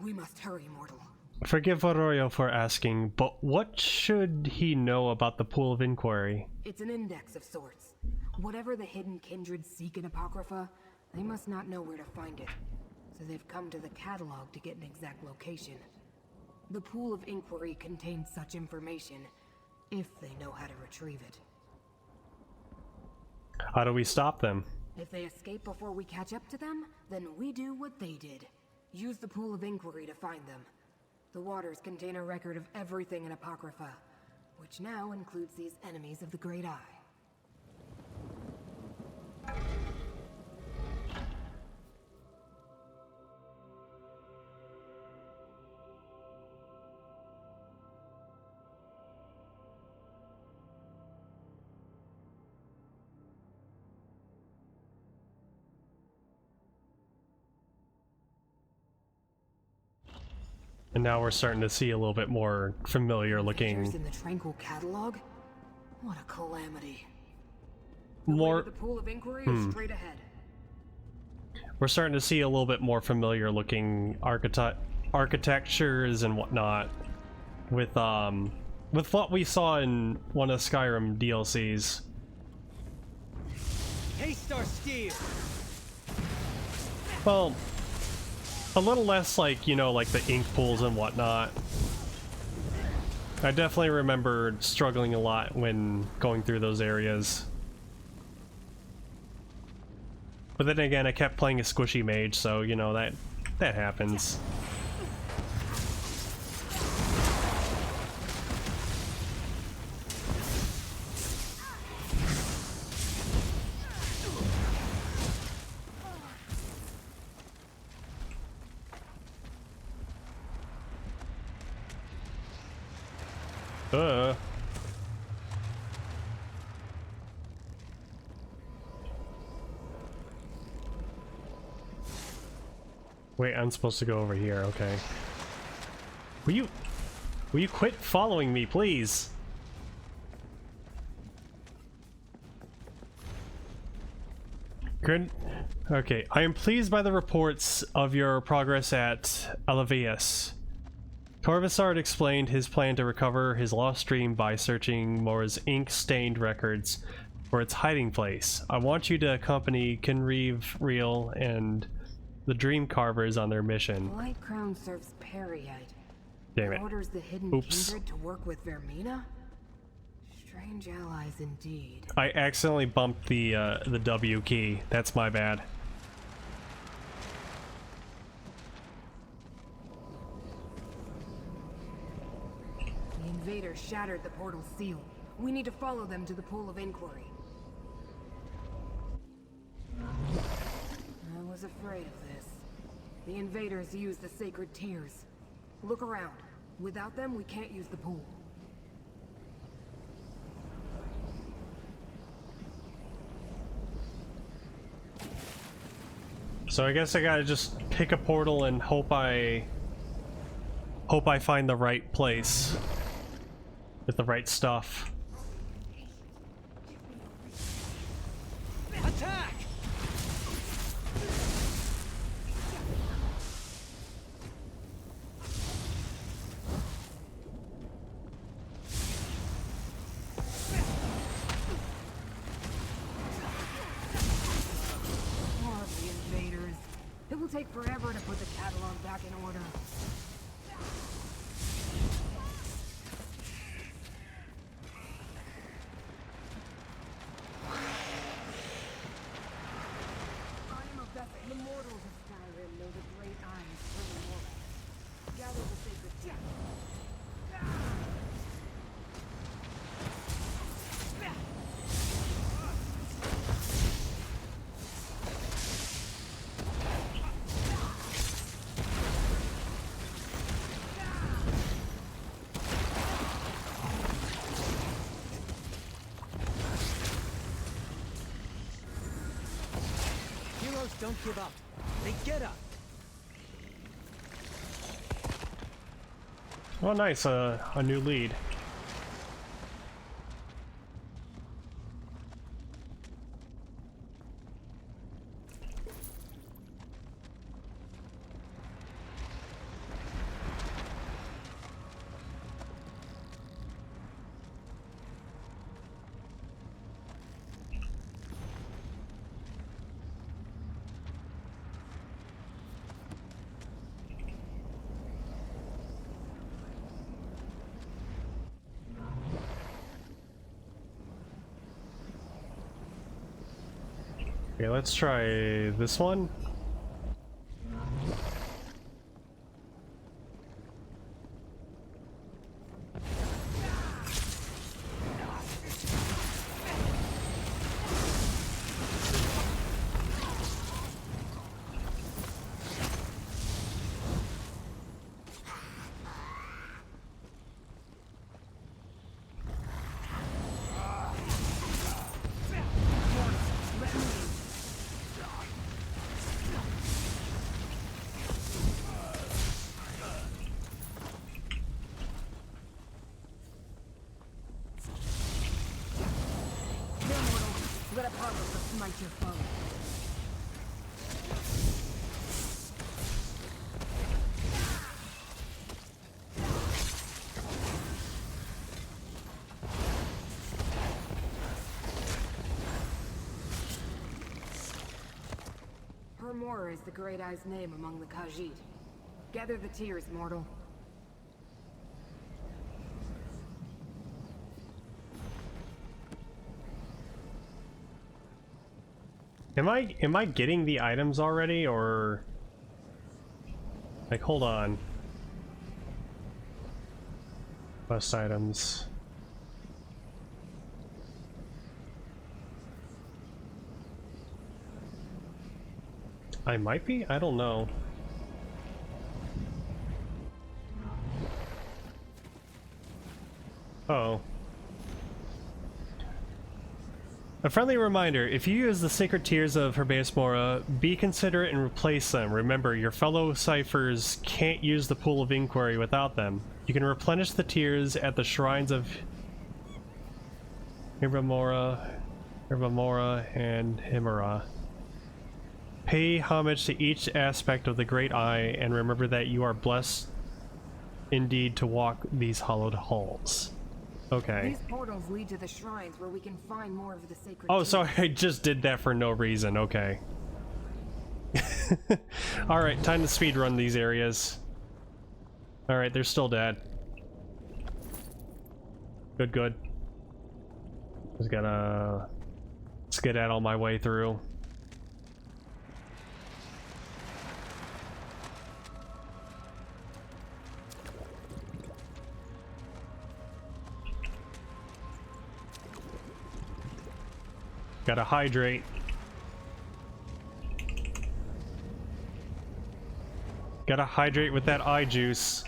we must hurry, Mortal. Forgive Arroyo for asking, but what should he know about the Pool of Inquiry? It's an index of sorts. Whatever the Hidden Kindred seek in Apocrypha, they must not know where to find it. So they've come to the catalog to get an exact location. The Pool of Inquiry contains such information, if they know how to retrieve it. How do we stop them? If they escape before we catch up to them, then we do what they did. Use the Pool of Inquiry to find them. The waters contain a record of everything in Apocrypha, which now includes these enemies of the Great Eye. And now we're starting to see a little bit more familiar looking. In the Tranquil Catalog? What a calamity. More. The Pool of Inquiry is straight ahead. We're starting to see a little bit more familiar looking architectures and whatnot with what we saw in one of Skyrim DLCs. Haste our steel. Well, a little less like, you know, like the ink pools and whatnot. I definitely remember struggling a lot when going through those areas. But then again, I kept playing a squishy mage, so, you know, that happens. Wait, I'm supposed to go over here, okay. Will you quit following me, please? Good. Okay, I am pleased by the reports of your progress at Alavius. Corvusard explained his plan to recover his lost dream by searching Mora's ink-stained records for its hiding place. I want you to accompany Kenreeve, Reel, and the Dream Carvers on their mission. Light Crown serves Periite. Damn it. Orders the hidden kindred to work with Vermina? Strange allies indeed. I accidentally bumped the W key. That's my bad. The invaders shattered the portal's seal. We need to follow them to the pool of inquiry. I was afraid of this. The invaders used the sacred tears. Look around. Without them, we can't use the pool. So I guess I gotta just pick a portal and hope I find the right place with the right stuff. Attack! It will take forever to put the catalog back in order. I am a vessel. The mortals of Skyrim know the great eyes from the mortal. Gather the sacred text. Don't give up. They get up. Oh, nice, a new lead. Okay, let's try this one. Let a power smite your foe. Hermora is the Great Eye's name among the Khajiit. Gather the tears, mortal. Am I getting the items already, or like, hold on. Quest items. I might be? I don't know. Oh. A friendly reminder, if you use the sacred tears of Herbaeus Mora, be considerate and replace them. Remember, your fellow ciphers can't use the pool of inquiry without them. You can replenish the tears at the shrines of Herbamora and Himera. Pay homage to each aspect of the Great Eye, and remember that you are blessed indeed to walk these hollowed halls. Okay. These portals lead to the shrines where we can find more of the sacred. Oh, so I just did that for no reason. Okay. Alright, time to speedrun these areas. Alright, they're still dead. Good, good. Just gotta skedaddle my way through. Gotta hydrate. Gotta hydrate with that eye juice.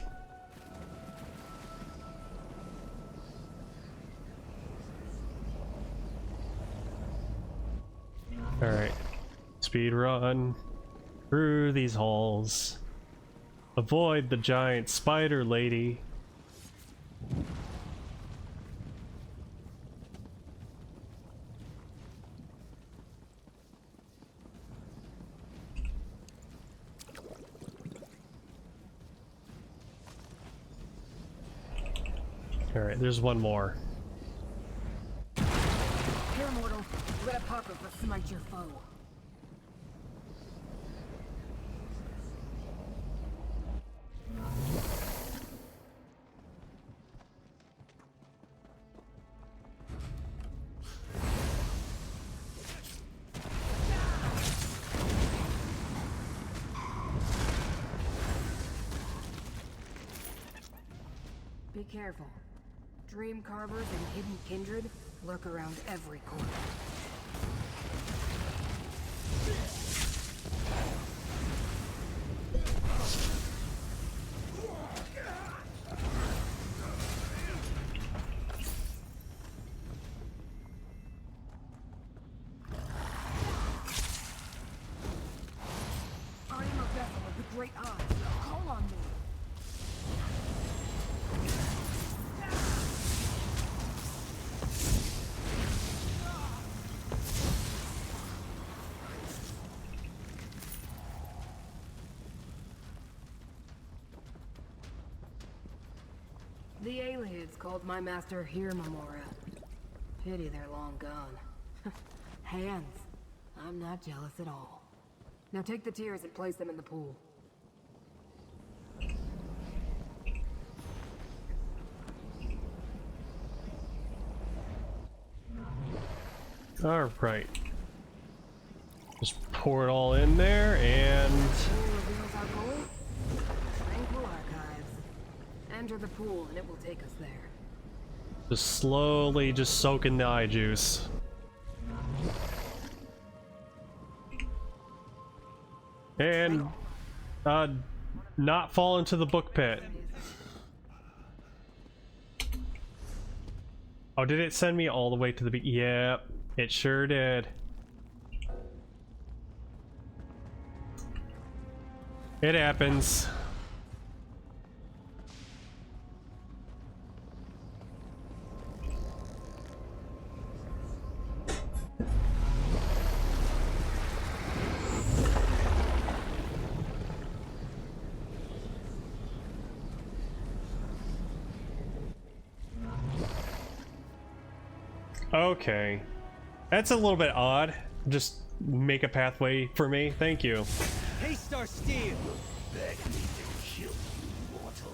Alright. Speed run through these halls. Avoid the giant spider lady. Alright, there's one more. Here, mortal. Let a apocrypha smite your foe. Be careful. Dream carvers and hidden kindred lurk around every corner. I am a vessel of the Great Eye. Call on me. The aliens called my master Hirmamora. Pity they're long gone. Hands. I'm not jealous at all. Now take the tears and place them in the pool. Alright. Just pour it all in there and... Tranquil archives. Enter the pool and it will take us there. just slowly just soak in the eye juice. And not fall into the book pit. Oh, did it send me all the way to the Yep, it sure did. It happens. Okay. That's a little bit odd. Just make a pathway for me. Thank you. Haste our steel! Beg me to kill you, mortal.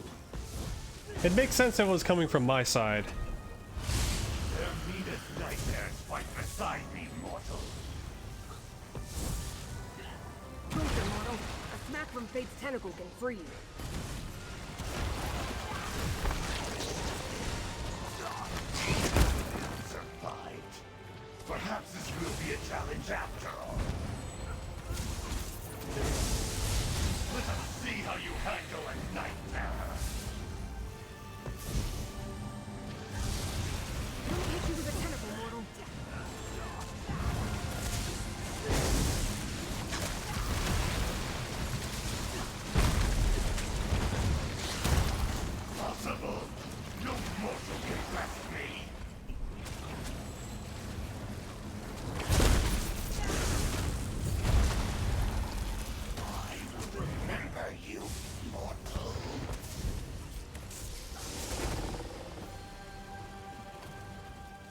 It makes sense if it was coming from my side. Their meanest nightmares fight beside me, mortal. Closer, mortal. A smack from Fate's tentacle can free you. Survived. Perhaps this will be a challenge after all. Let us see how you handle a nightmare. Let me hit you with a tentacle, mortal.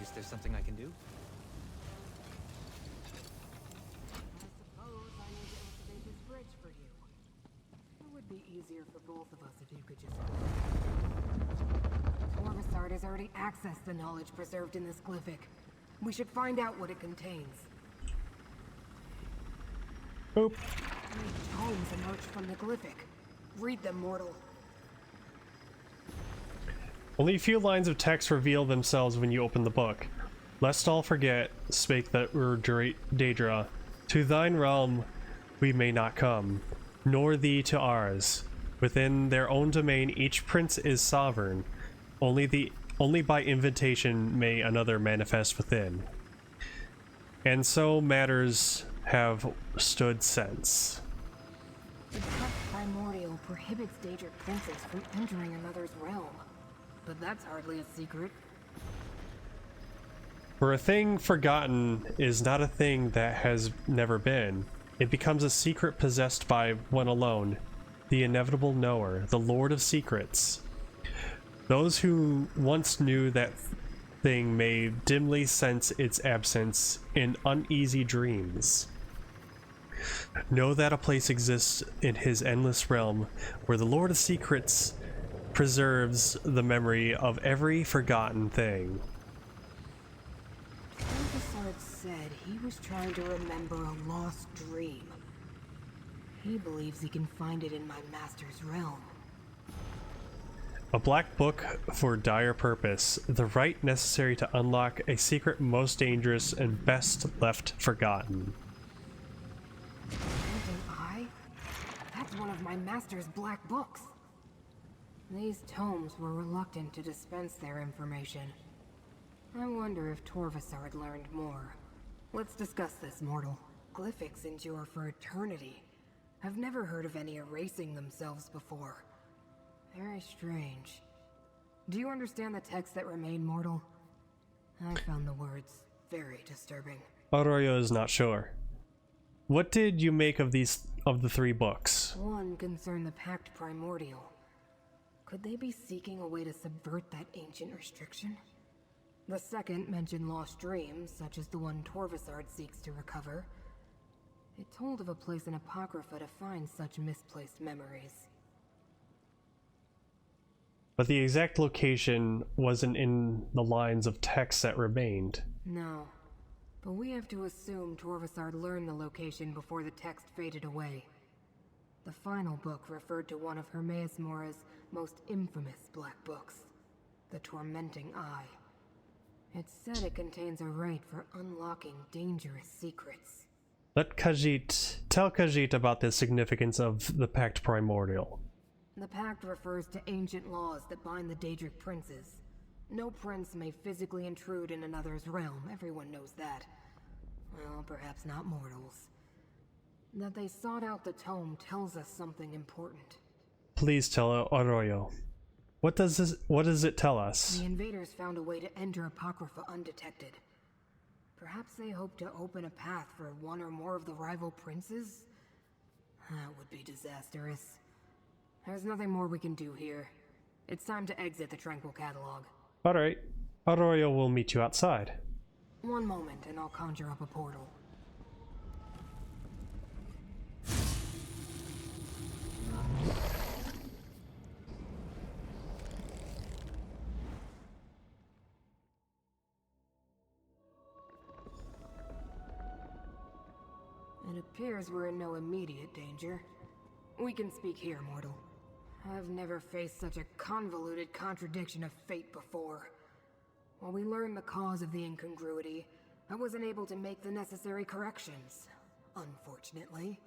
Is there something I can do? I suppose I need to activate this bridge for you. It would be easier for both of us if you could just... Torvasard has already accessed the knowledge preserved in this glyphic. We should find out what it contains. Boop. 3 tomes emerge from the glyphic. Read them, mortal. Only a few lines of text reveal themselves when you open the book. Lest all forget, spake the Daedra, to thine realm we may not come, nor thee to ours. Within their own domain each prince is sovereign. Only by invitation may another manifest within. And so matters have stood since. The Pact Primordial prohibits Daedric princes from entering another's realm. But that's hardly a secret. For a thing forgotten is not a thing that has never been. It becomes a secret possessed by one alone, the inevitable knower, the Lord of Secrets. Those who once knew that thing may dimly sense its absence in uneasy dreams. Know that a place exists in his endless realm where the Lord of Secrets preserves the memory of every forgotten thing. Torvasard said he was trying to remember a lost dream. He believes he can find it in my master's realm. A black book for dire purpose, the right necessary to unlock a secret most dangerous and best left forgotten. Phantom Eye? That's one of my master's black books. These tomes were reluctant to dispense their information. I wonder if Torvasard learned more. Let's discuss this, mortal. Glyphics endure for eternity. I've never heard of any erasing themselves before. Very strange. Do you understand the text that remain, mortal? I found the words very disturbing. Arroyo is not sure. What did you make of the 3 books? One concerned the Pact Primordial. Could they be seeking a way to subvert that ancient restriction? The second mentioned lost dreams, such as the one Torvasard seeks to recover. It told of a place in Apocrypha to find such misplaced memories. But the exact location wasn't in the lines of text that remained. No, but we have to assume Torvasard learned the location before the text faded away. The final book referred to one of Hermaeus Mora's most infamous black books, The Tormenting Eye. It said it contains a rite for unlocking dangerous secrets. Tell Khajiit about the significance of the Pact Primordial. The Pact refers to ancient laws that bind the Daedric princes. No prince may physically intrude in another's realm, everyone knows that. Well, perhaps not mortals. That they sought out the tome tells us something important. Please tell Arroyo. What does it tell us? The invaders found a way to enter Apocrypha undetected. Perhaps they hope to open a path for one or more of the rival princes? That would be disastrous. There's nothing more we can do here. It's time to exit the Tranquil Catalog. Alright. Arroyo will meet you outside. One moment and I'll conjure up a portal. It appears we're in no immediate danger. We can speak here, mortal. I've never faced such a convoluted contradiction of fate before. While we learned the cause of the incongruity, I wasn't able to make the necessary corrections. Unfortunately.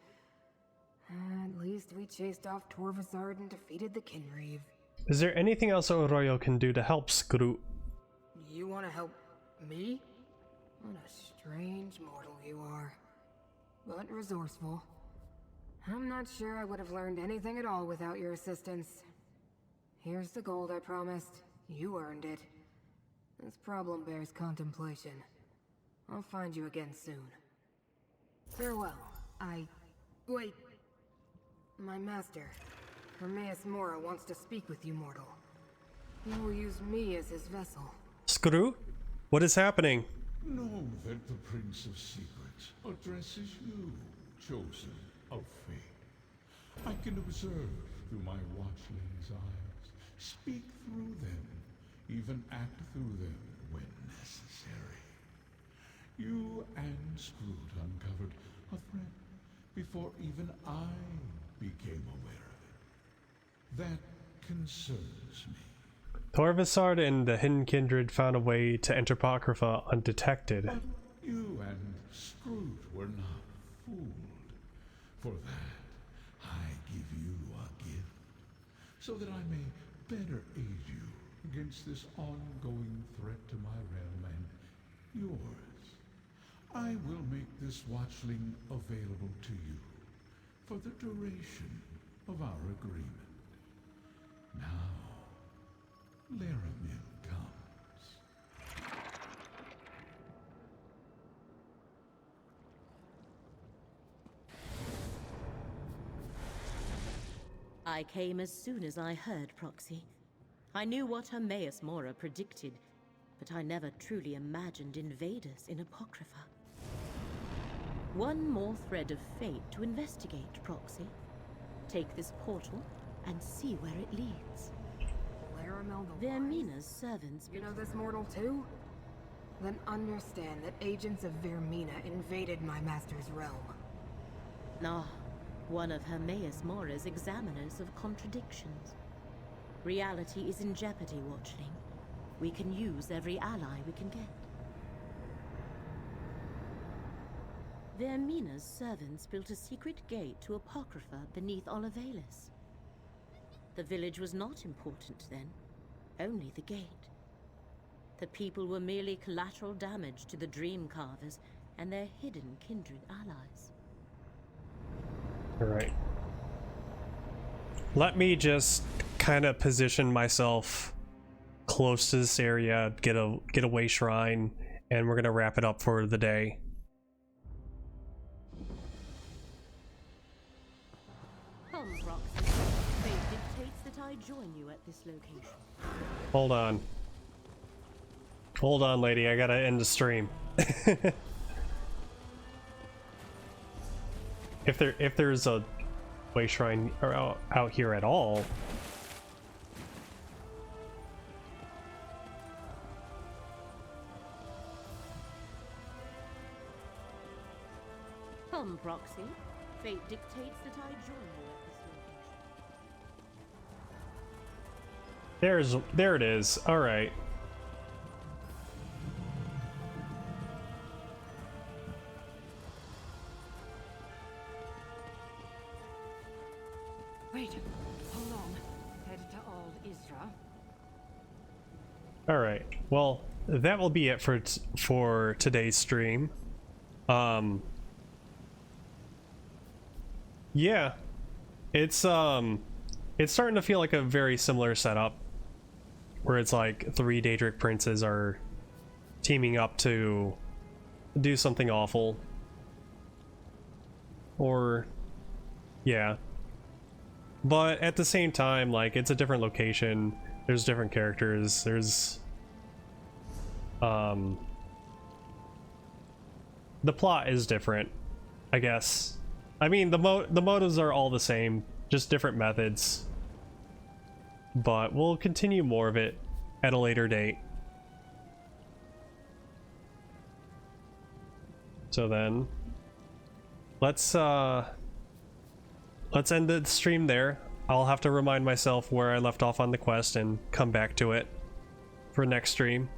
At least we chased off Torvasard and defeated the Kinreeve. Is there anything else Arroyo can do to help Screw? You want to help me? What a strange mortal you are. But resourceful. I'm not sure I would have learned anything at all without your assistance. Here's the gold I promised. You earned it. This problem bears contemplation. I'll find you again soon. Farewell. Wait. My master, Hermaeus Mora, wants to speak with you, mortal. He will use me as his vessel. Screw? What is happening? Know that the Prince of Secrets addresses you, chosen of fate. I can observe through my watchling's eyes, speak through them, even act through them when necessary. You and Scroot uncovered a threat before even I became aware of it. That concerns me. Torvasard and the Hidden Kindred found a way to enter Apocrypha undetected. But you and Scroot were not fooled. For that, I give you a gift, so that I may better aid you against this ongoing threat to my realm and yours. I will make this watchling available to you for the duration of our agreement. Now, Laramil comes. I came as soon as I heard Proxy. I knew what Hermaeus Mora predicted, but I never truly imagined invaders in Apocrypha. One more thread of fate to investigate, Proxy. Take this portal and see where it leads. Laramil the Vermina's servants... You know this mortal too? Then understand that agents of Vermina invaded my master's realm. Ah, one of Hermaeus Mora's examiners of contradictions. Reality is in jeopardy, Watchling. We can use every ally we can get. Vermina's servants built a secret gate to Apocrypha beneath Olivalis. The village was not important then, only the gate. The people were merely collateral damage to the Dream Carvers and their hidden kindred allies. Alright. Let me just kind of position myself close to this area, get a way shrine, and we're gonna wrap it up for the day. Come, Proxy. Fate dictates that I join you at this location. Hold on. Hold on, lady, I gotta end the stream. If there's a way shrine out here at all. Come, Proxy. Fate dictates that I join you at this location. There it is. All right. Wait, hold on. Head to Old Isra. All right. Well, that will be it for today's stream. Yeah. It's starting to feel like a very similar setup where it's like 3 Daedric princes are teaming up to do something awful. Or yeah. But at the same time, like, it's a different location, there's different characters, there's the plot is different, I guess. I mean, the motives are all the same, just different methods. But we'll continue more of it at a later date. So then, let's end the stream there. I'll have to remind myself where I left off on the quest and come back to it for next stream.